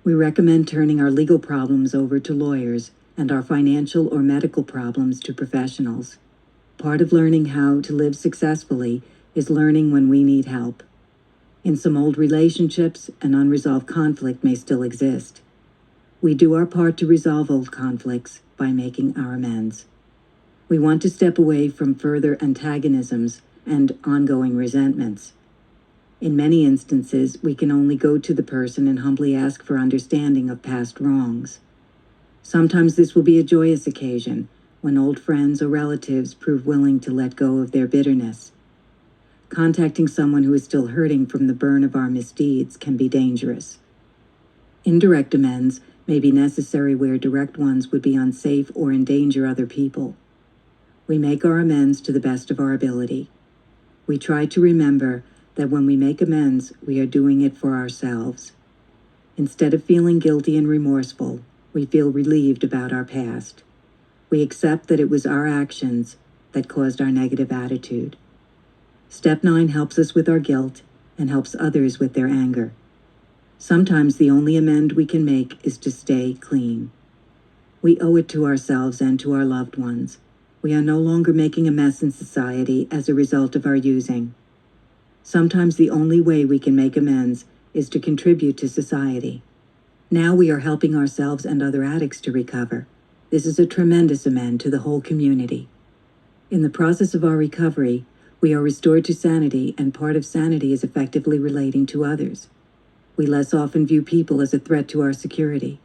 We recommend turning our legal problems over to lawyers and our financial or medical problems to professionals. Part of learning how to live successfully is learning when we need help. In some old relationships, an unresolved conflict may still exist. We do our part to resolve old conflicts by making our amends. We want to step away from further antagonisms and ongoing resentments. In many instances, we can only go to the person and humbly ask for understanding of past wrongs. Sometimes this will be a joyous occasion when old friends or relatives prove willing to let go of their bitterness. Contacting someone who is still hurting from the burn of our misdeeds can be dangerous. Indirect amends may be necessary where direct ones would be unsafe or endanger other people. We make our amends to the best of our ability. We try to remember that when we make amends, we are doing it for ourselves. Instead of feeling guilty and remorseful, we feel relieved about our past. We accept that it was our actions that caused our negative attitude. Step 9 helps us with our guilt and helps others with their anger. Sometimes the only amend we can make is to stay clean. We owe it to ourselves and to our loved ones. We are no longer making a mess in society as a result of our using. Sometimes the only way we can make amends is to contribute to society. Now we are helping ourselves and other addicts to recover. This is a tremendous amend to the whole community. In the process of our recovery, we are restored to sanity, and part of sanity is effectively relating to others. We less often view people as a threat to our security.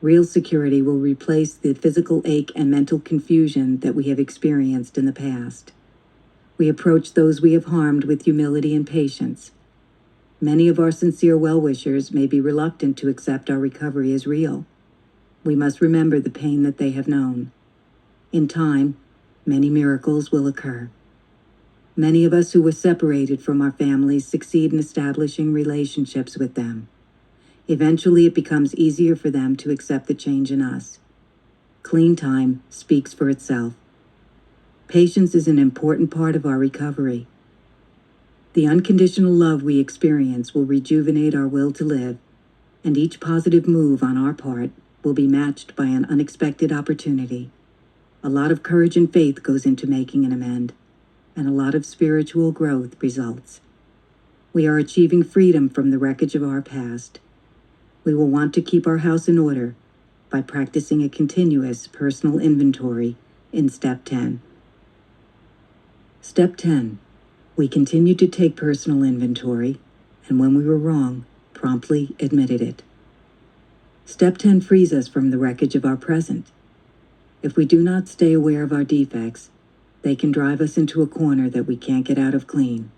Real security will replace the physical ache and mental confusion that we have experienced in the past. We approach those we have harmed with humility and patience. Many of our sincere well-wishers may be reluctant to accept our recovery as real. We must remember the pain that they have known. In time, many miracles will occur. Many of us who were separated from our families succeed in establishing relationships with them. Eventually, it becomes easier for them to accept the change in us. Clean time speaks for itself. Patience is an important part of our recovery. The unconditional love we experience will rejuvenate our will to live, and each positive move on our part will be matched by an unexpected opportunity. A lot of courage and faith goes into making an amend, and a lot of spiritual growth results. We are achieving freedom from the wreckage of our past. We will want to keep our house in order by practicing a continuous personal inventory in Step 10. Step 10. We continue to take personal inventory, and when we were wrong, promptly admitted it. Step 10 frees us from the wreckage of our present. If we do not stay aware of our defects, they can drive us into a corner that we can't get out of clean.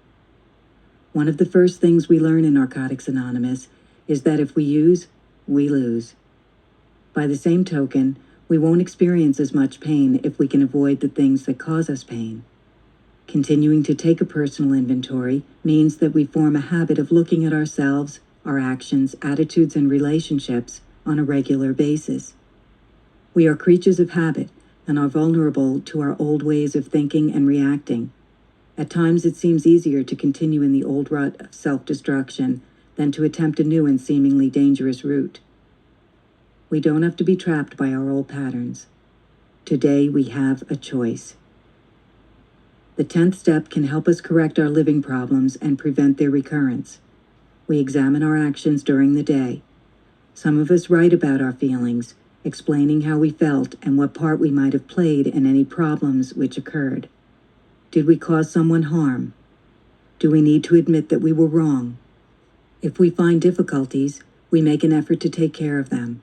One of the first things we learn in Narcotics Anonymous is that if we use, we lose. By the same token, we won't experience as much pain if we can avoid the things that cause us pain. Continuing to take a personal inventory means that we form a habit of looking at ourselves, our actions, attitudes, and relationships on a regular basis. We are creatures of habit and are vulnerable to our old ways of thinking and reacting. At times it seems easier to continue in the old rut of self-destruction than to attempt a new and seemingly dangerous route. We don't have to be trapped by our old patterns. Today we have a choice. The 10th step can help us correct our living problems and prevent their recurrence. We examine our actions during the day. Some of us write about our feelings, explaining how we felt and what part we might have played in any problems which occurred. Did we cause someone harm? Do we need to admit that we were wrong? If we find difficulties, we make an effort to take care of them.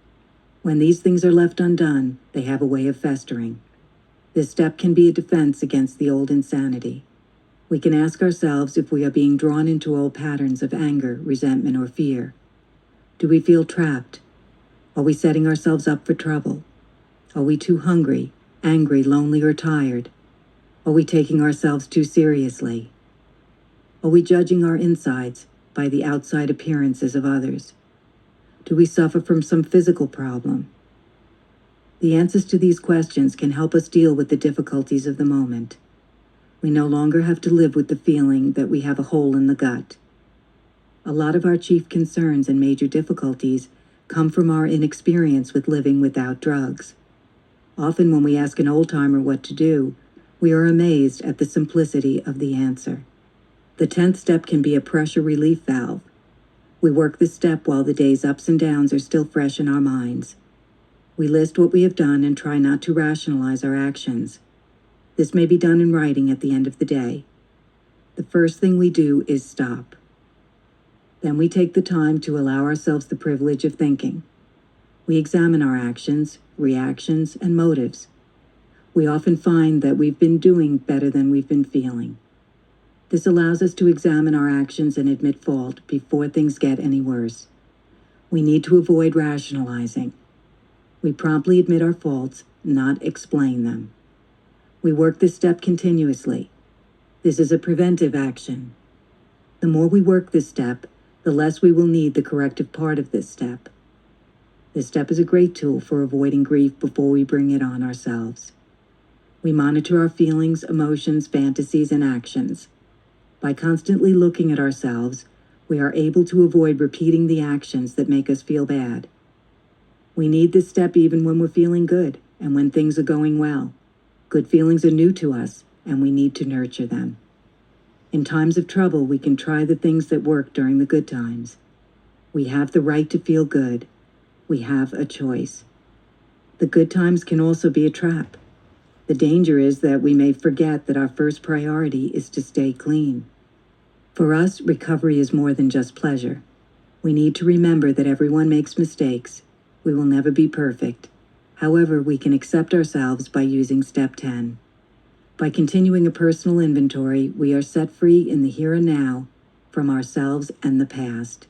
When these things are left undone, they have a way of festering. This step can be a defense against the old insanity. We can ask ourselves if we are being drawn into old patterns of anger, resentment, or fear. Do we feel trapped? Are we setting ourselves up for trouble? Are we too hungry, angry, lonely, or tired? Are we taking ourselves too seriously? Are we judging our insides by the outside appearances of others? Do we suffer from some physical problem? The answers to these questions can help us deal with the difficulties of the moment. We no longer have to live with the feeling that we have a hole in the gut. A lot of our chief concerns and major difficulties come from our inexperience with living without drugs. Often when we ask an old-timer what to do, we are amazed at the simplicity of the answer. The 10th step can be a pressure relief valve. We work this step while the day's ups and downs are still fresh in our minds. We list what we have done and try not to rationalize our actions. This may be done in writing at the end of the day. The first thing we do is stop. Then we take the time to allow ourselves the privilege of thinking. We examine our actions, reactions, and motives. We often find that we've been doing better than we've been feeling. This allows us to examine our actions and admit fault before things get any worse. We need to avoid rationalizing. We promptly admit our faults, not explain them. We work this step continuously. This is a preventive action. The more we work this step, the less we will need the corrective part of this step. This step is a great tool for avoiding grief before we bring it on ourselves. We monitor our feelings, emotions, fantasies, and actions. By constantly looking at ourselves, we are able to avoid repeating the actions that make us feel bad. We need this step even when we're feeling good and when things are going well. Good feelings are new to us, and we need to nurture them. In times of trouble, we can try the things that work during the good times. We have the right to feel good. We have a choice. The good times can also be a trap. The danger is that we may forget that our first priority is to stay clean. For us, recovery is more than just pleasure. We need to remember that everyone makes mistakes. We will never be perfect. However, we can accept ourselves by using step 10. By continuing a personal inventory, we are set free in the here and now from ourselves and the past.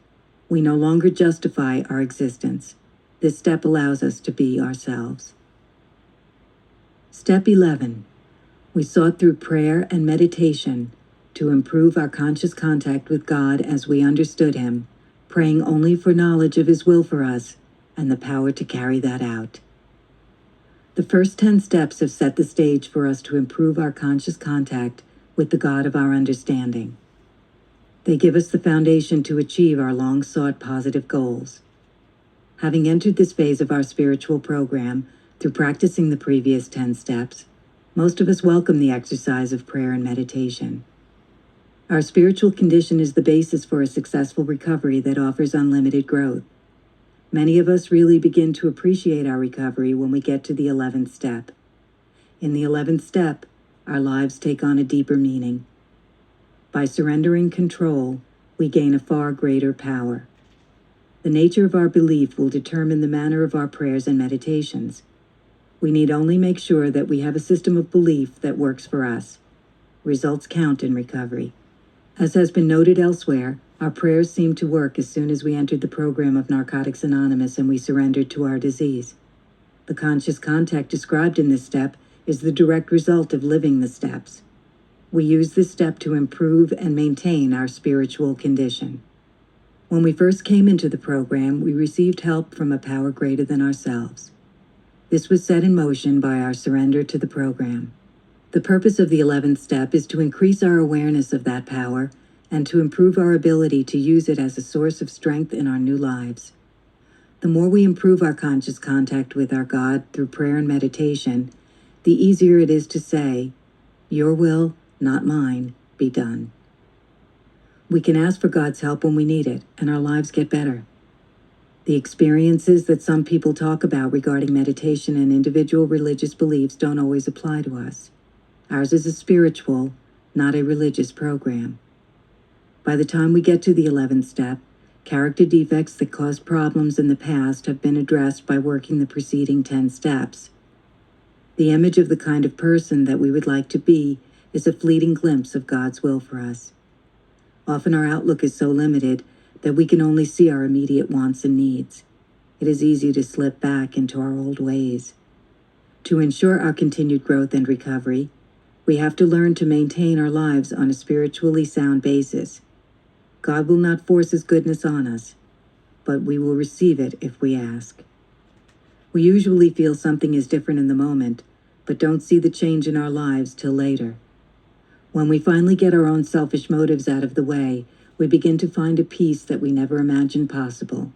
We no longer justify our existence. This step allows us to be ourselves. Step 11. We sought through prayer and meditation to improve our conscious contact with God as we understood Him, praying only for knowledge of His will for us and the power to carry that out. The first 10 steps have set the stage for us to improve our conscious contact with the God of our understanding. They give us the foundation to achieve our long-sought positive goals. Having entered this phase of our spiritual program through practicing the previous 10 steps, most of us welcome the exercise of prayer and meditation. Our spiritual condition is the basis for a successful recovery that offers unlimited growth. Many of us really begin to appreciate our recovery when we get to the 11th step. In the 11th step, our lives take on a deeper meaning. By surrendering control, we gain a far greater power. The nature of our belief will determine the manner of our prayers and meditations. We need only make sure that we have a system of belief that works for us. Results count in recovery. As has been noted elsewhere, our prayers seemed to work as soon as we entered the program of Narcotics Anonymous and we surrendered to our disease. The conscious contact described in this step is the direct result of living the steps. We use this step to improve and maintain our spiritual condition. When we first came into the program, we received help from a power greater than ourselves. This was set in motion by our surrender to the program. The purpose of the 11th step is to increase our awareness of that power and to improve our ability to use it as a source of strength in our new lives. The more we improve our conscious contact with our God through prayer and meditation, the easier it is to say, "Your will, not mine, be done." We can ask for God's help when we need it, and our lives get better. The experiences that some people talk about regarding meditation and individual religious beliefs don't always apply to us. Ours is a spiritual, not a religious program. By the time we get to the 11th step, character defects that caused problems in the past have been addressed by working the preceding 10 steps. The image of the kind of person that we would like to be is a fleeting glimpse of God's will for us. Often our outlook is so limited that we can only see our immediate wants and needs. It is easy to slip back into our old ways. To ensure our continued growth and recovery, we have to learn to maintain our lives on a spiritually sound basis. God will not force His goodness on us, but we will receive it if we ask. We usually feel something is different in the moment, but don't see the change in our lives till later. When we finally get our own selfish motives out of the way, we begin to find a peace that we never imagined possible.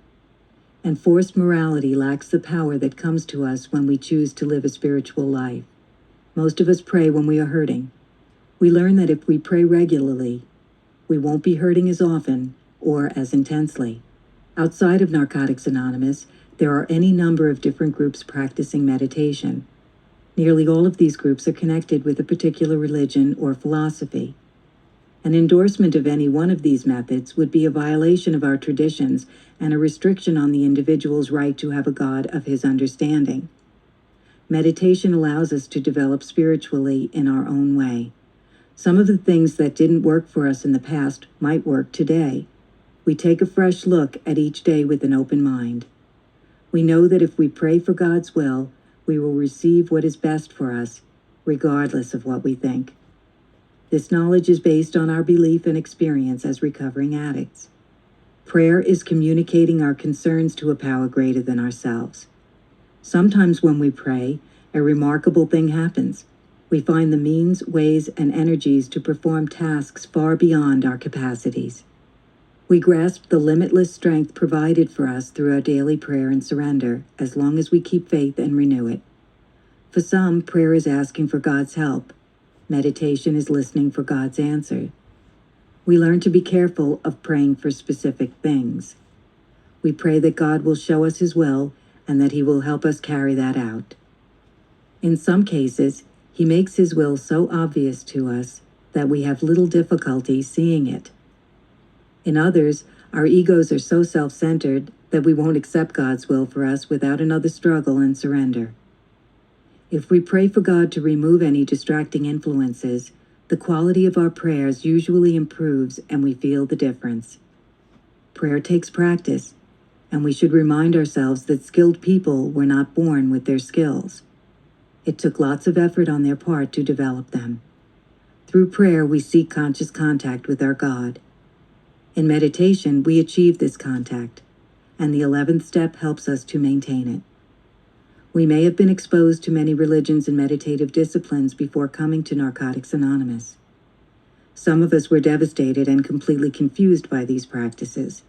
And forced morality lacks the power that comes to us when we choose to live a spiritual life. Most of us pray when we are hurting. We learn that if we pray regularly, we won't be hurting as often or as intensely. Outside of Narcotics Anonymous, there are any number of different groups practicing meditation. Nearly all of these groups are connected with a particular religion or philosophy. An endorsement of any one of these methods would be a violation of our traditions and a restriction on the individual's right to have a God of his understanding. Meditation allows us to develop spiritually in our own way. Some of the things that didn't work for us in the past might work today. We take a fresh look at each day with an open mind. We know that if we pray for God's will, we will receive what is best for us, regardless of what we think. This knowledge is based on our belief and experience as recovering addicts. Prayer is communicating our concerns to a power greater than ourselves. Sometimes when we pray, a remarkable thing happens. We find the means, ways, and energies to perform tasks far beyond our capacities. We grasp the limitless strength provided for us through our daily prayer and surrender, as long as we keep faith and renew it. For some, prayer is asking for God's help. Meditation is listening for God's answer. We learn to be careful of praying for specific things. We pray that God will show us His will and that He will help us carry that out. In some cases, He makes His will so obvious to us that we have little difficulty seeing it. In others, our egos are so self-centered that we won't accept God's will for us without another struggle and surrender. If we pray for God to remove any distracting influences, the quality of our prayers usually improves and we feel the difference. Prayer takes practice, and we should remind ourselves that skilled people were not born with their skills. It took lots of effort on their part to develop them. Through prayer, we seek conscious contact with our God. In meditation, we achieve this contact, and the 11th step helps us to maintain it. We may have been exposed to many religions and meditative disciplines before coming to Narcotics Anonymous. Some of us were devastated and completely confused by these practices.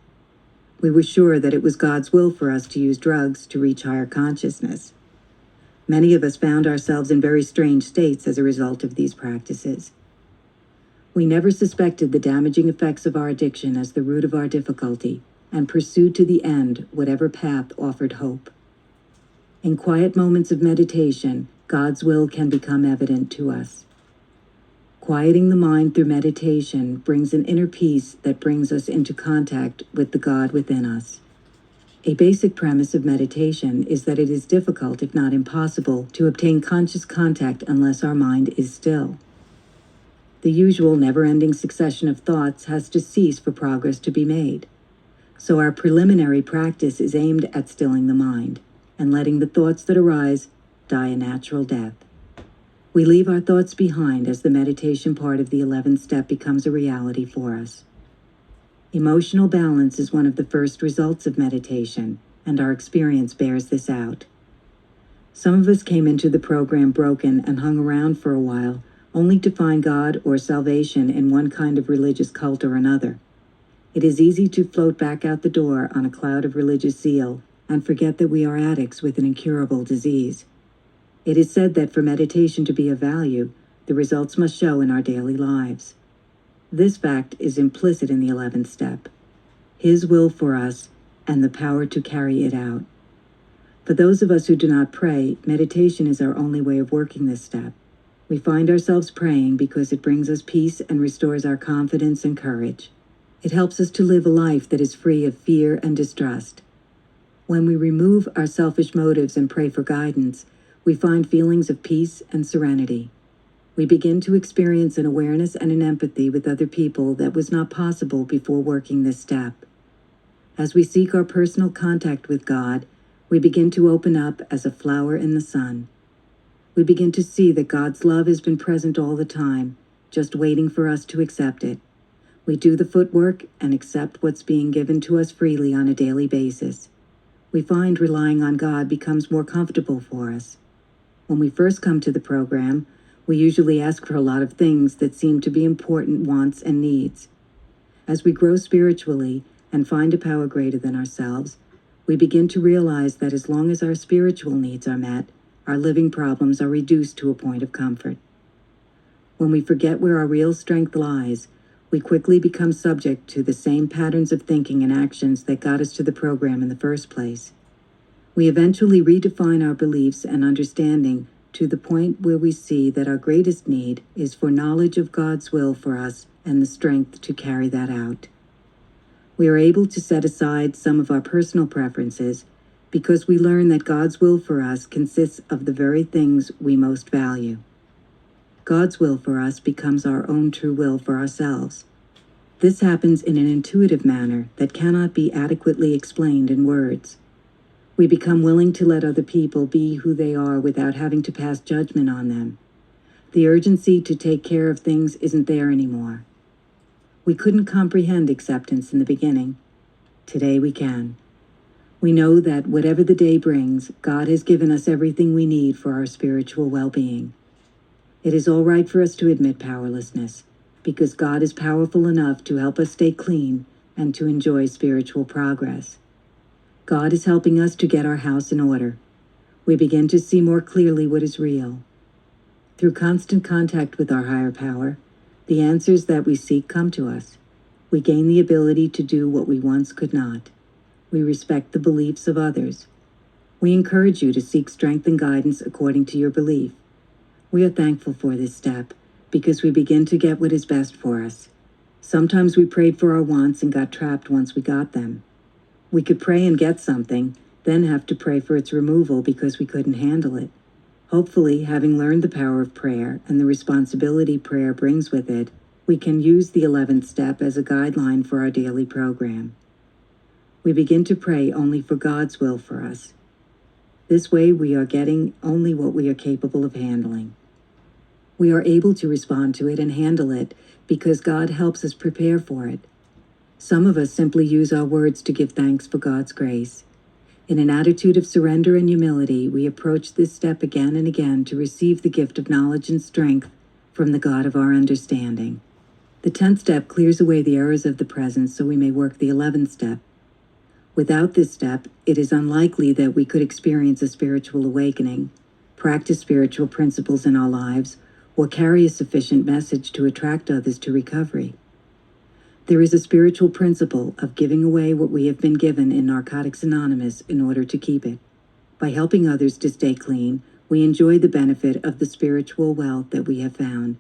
We were sure that it was God's will for us to use drugs to reach higher consciousness. Many of us found ourselves in very strange states as a result of these practices. We never suspected the damaging effects of our addiction as the root of our difficulty and pursued to the end whatever path offered hope. In quiet moments of meditation, God's will can become evident to us. Quieting the mind through meditation brings an inner peace that brings us into contact with the God within us. A basic premise of meditation is that it is difficult, if not impossible, to obtain conscious contact unless our mind is still. The usual never-ending succession of thoughts has to cease for progress to be made. So our preliminary practice is aimed at stilling the mind and letting the thoughts that arise die a natural death. We leave our thoughts behind as the meditation part of the 11th step becomes a reality for us. Emotional balance is one of the first results of meditation, and our experience bears this out. Some of us came into the program broken and hung around for a while, only to find God or salvation in one kind of religious cult or another. It is easy to float back out the door on a cloud of religious zeal and forget that we are addicts with an incurable disease. It is said that for meditation to be of value, the results must show in our daily lives. This fact is implicit in the 11th step, His will for us and the power to carry it out. For those of us who do not pray, meditation is our only way of working this step. We find ourselves praying because it brings us peace and restores our confidence and courage. It helps us to live a life that is free of fear and distrust. When we remove our selfish motives and pray for guidance, we find feelings of peace and serenity. We begin to experience an awareness and an empathy with other people that was not possible before working this step. As we seek our personal contact with God, we begin to open up as a flower in the sun. We begin to see that God's love has been present all the time, just waiting for us to accept it. We do the footwork and accept what's being given to us freely on a daily basis. We find relying on God becomes more comfortable for us. When we first come to the program, we usually ask for a lot of things that seem to be important wants and needs. As we grow spiritually and find a power greater than ourselves, we begin to realize that as long as our spiritual needs are met, our living problems are reduced to a point of comfort. When we forget where our real strength lies, we quickly become subject to the same patterns of thinking and actions that got us to the program in the first place. We eventually redefine our beliefs and understanding to the point where we see that our greatest need is for knowledge of God's will for us and the strength to carry that out. We are able to set aside some of our personal preferences because we learn that God's will for us consists of the very things we most value. God's will for us becomes our own true will for ourselves. This happens in an intuitive manner that cannot be adequately explained in words. We become willing to let other people be who they are without having to pass judgment on them. The urgency to take care of things isn't there anymore. We couldn't comprehend acceptance in the beginning. Today we can. We know that whatever the day brings, God has given us everything we need for our spiritual well-being. It is all right for us to admit powerlessness, because God is powerful enough to help us stay clean and to enjoy spiritual progress. God is helping us to get our house in order. We begin to see more clearly what is real. Through constant contact with our higher power, the answers that we seek come to us. We gain the ability to do what we once could not. We respect the beliefs of others. We encourage you to seek strength and guidance according to your belief. We are thankful for this step because we begin to get what is best for us. Sometimes we prayed for our wants and got trapped once we got them. We could pray and get something, then have to pray for its removal because we couldn't handle it. Hopefully, having learned the power of prayer and the responsibility prayer brings with it, we can use the 11th step as a guideline for our daily program. We begin to pray only for God's will for us. This way, we are getting only what we are capable of handling. We are able to respond to it and handle it because God helps us prepare for it. Some of us simply use our words to give thanks for God's grace. In an attitude of surrender and humility, we approach this step again and again to receive the gift of knowledge and strength from the God of our understanding. The 10th step clears away the errors of the present so we may work the 11th step. Without this step, it is unlikely that we could experience a spiritual awakening, practice spiritual principles in our lives, or carry a sufficient message to attract others to recovery. There is a spiritual principle of giving away what we have been given in Narcotics Anonymous in order to keep it. By helping others to stay clean, we enjoy the benefit of the spiritual wealth that we have found.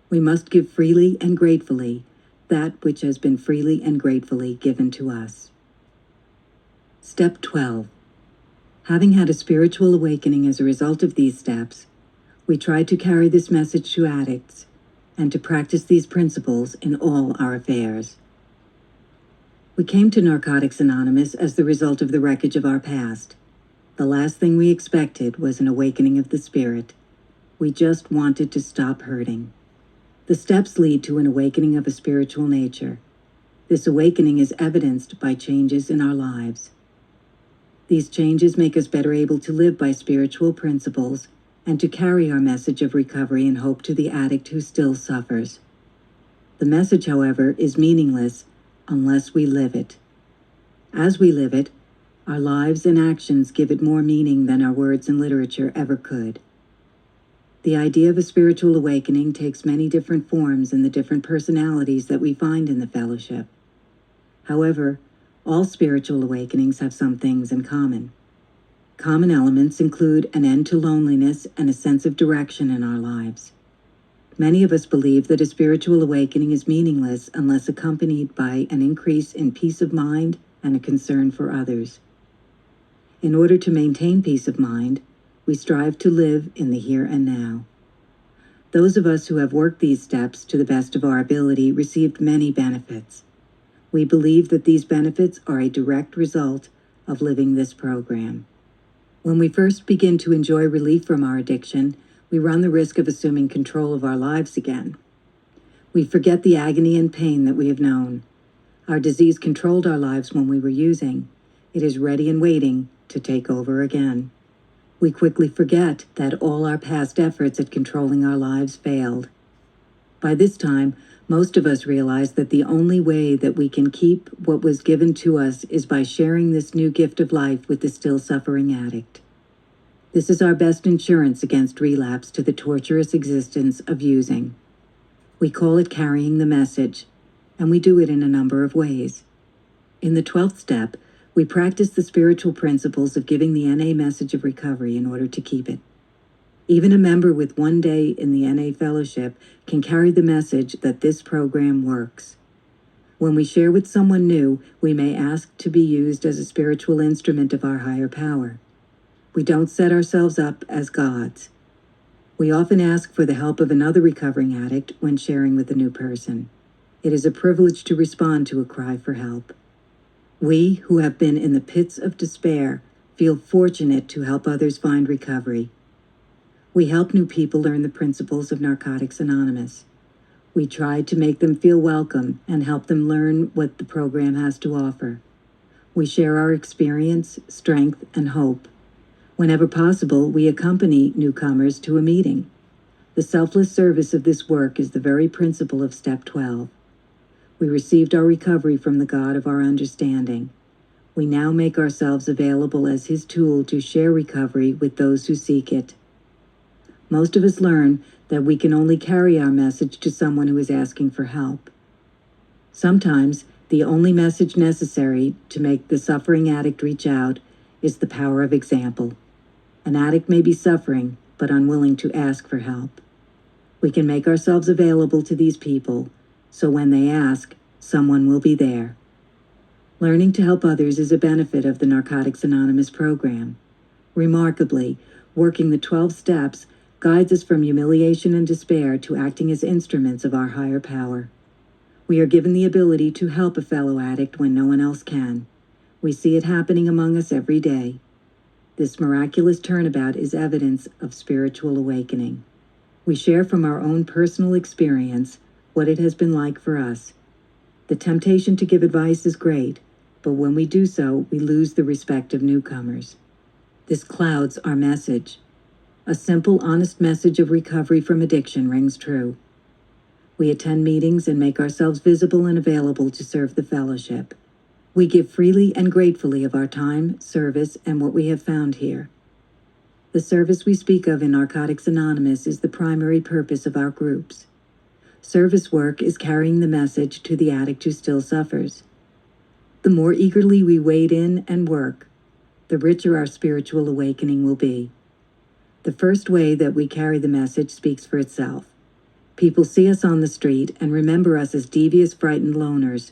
We must give freely and gratefully that which has been freely and gratefully given to us. Step 12. Having had a spiritual awakening as a result of these steps, we try to carry this message to addicts and to practice these principles in all our affairs. We came to Narcotics Anonymous as the result of the wreckage of our past. The last thing we expected was an awakening of the spirit. We just wanted to stop hurting. The steps lead to an awakening of a spiritual nature. This awakening is evidenced by changes in our lives. These changes make us better able to live by spiritual principles and to carry our message of recovery and hope to the addict who still suffers. The message, however, is meaningless unless we live it. As we live it, our lives and actions give it more meaning than our words and literature ever could. The idea of a spiritual awakening takes many different forms in the different personalities that we find in the fellowship. However, all spiritual awakenings have some things in common. Common elements include an end to loneliness and a sense of direction in our lives. Many of us believe that a spiritual awakening is meaningless unless accompanied by an increase in peace of mind and a concern for others. In order to maintain peace of mind, we strive to live in the here and now. Those of us who have worked these steps to the best of our ability received many benefits. We believe that these benefits are a direct result of living this program. When we first begin to enjoy relief from our addiction, we run the risk of assuming control of our lives again. We forget the agony and pain that we have known. Our disease controlled our lives when we were using. It is ready and waiting to take over again. We quickly forget that all our past efforts at controlling our lives failed. By this time, most of us realize that the only way that we can keep what was given to us is by sharing this new gift of life with the still suffering addict. This is our best insurance against relapse to the torturous existence of using. We call it carrying the message, and we do it in a number of ways. In the 12th step, we practice the spiritual principles of giving the NA message of recovery in order to keep it. Even a member with 1 day in the NA fellowship can carry the message that this program works. When we share with someone new, we may ask to be used as a spiritual instrument of our higher power. We don't set ourselves up as gods. We often ask for the help of another recovering addict when sharing with a new person. It is a privilege to respond to a cry for help. We, who have been in the pits of despair, feel fortunate to help others find recovery. We help new people learn the principles of Narcotics Anonymous. We try to make them feel welcome and help them learn what the program has to offer. We share our experience, strength, and hope. Whenever possible, we accompany newcomers to a meeting. The selfless service of this work is the very principle of Step 12. We received our recovery from the God of our understanding. We now make ourselves available as His tool to share recovery with those who seek it. Most of us learn that we can only carry our message to someone who is asking for help. Sometimes, the only message necessary to make the suffering addict reach out is the power of example. An addict may be suffering, but unwilling to ask for help. We can make ourselves available to these people, so when they ask, someone will be there. Learning to help others is a benefit of the Narcotics Anonymous program. Remarkably, working the 12 steps guides us from humiliation and despair to acting as instruments of our higher power. We are given the ability to help a fellow addict when no one else can. We see it happening among us every day. This miraculous turnabout is evidence of spiritual awakening. We share from our own personal experience what it has been like for us. The temptation to give advice is great, but when we do so, we lose the respect of newcomers. This clouds our message. A simple, honest message of recovery from addiction rings true. We attend meetings and make ourselves visible and available to serve the fellowship. We give freely and gratefully of our time, service, and what we have found here. The service we speak of in Narcotics Anonymous is the primary purpose of our groups. Service work is carrying the message to the addict who still suffers. The more eagerly we wade in and work, the richer our spiritual awakening will be. The first way that we carry the message speaks for itself. People see us on the street and remember us as devious, frightened loners.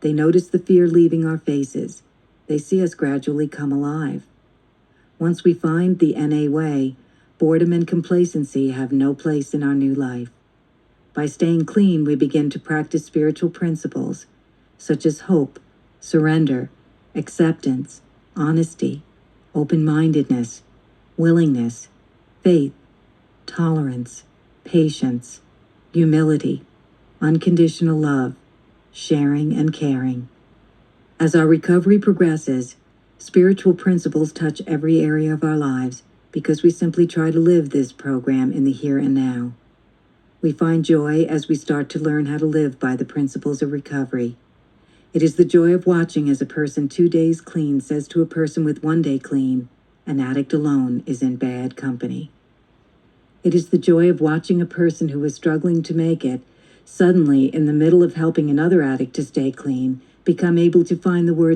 They notice the fear leaving our faces. They see us gradually come alive. Once we find the NA way, boredom and complacency have no place in our new life. By staying clean, we begin to practice spiritual principles, such as hope, surrender, acceptance, honesty, open-mindedness, willingness, faith, tolerance, patience, humility, unconditional love, sharing and caring. As our recovery progresses, spiritual principles touch every area of our lives, because we simply try to live this program in the here and now. We find joy as we start to learn how to live by the principles of recovery. It is the joy of watching as a person 2 days clean says to a person with 1 day clean, "An addict alone is in bad company." It is the joy of watching a person who is struggling to make it, suddenly, in the middle of helping another addict to stay clean, become able to find the words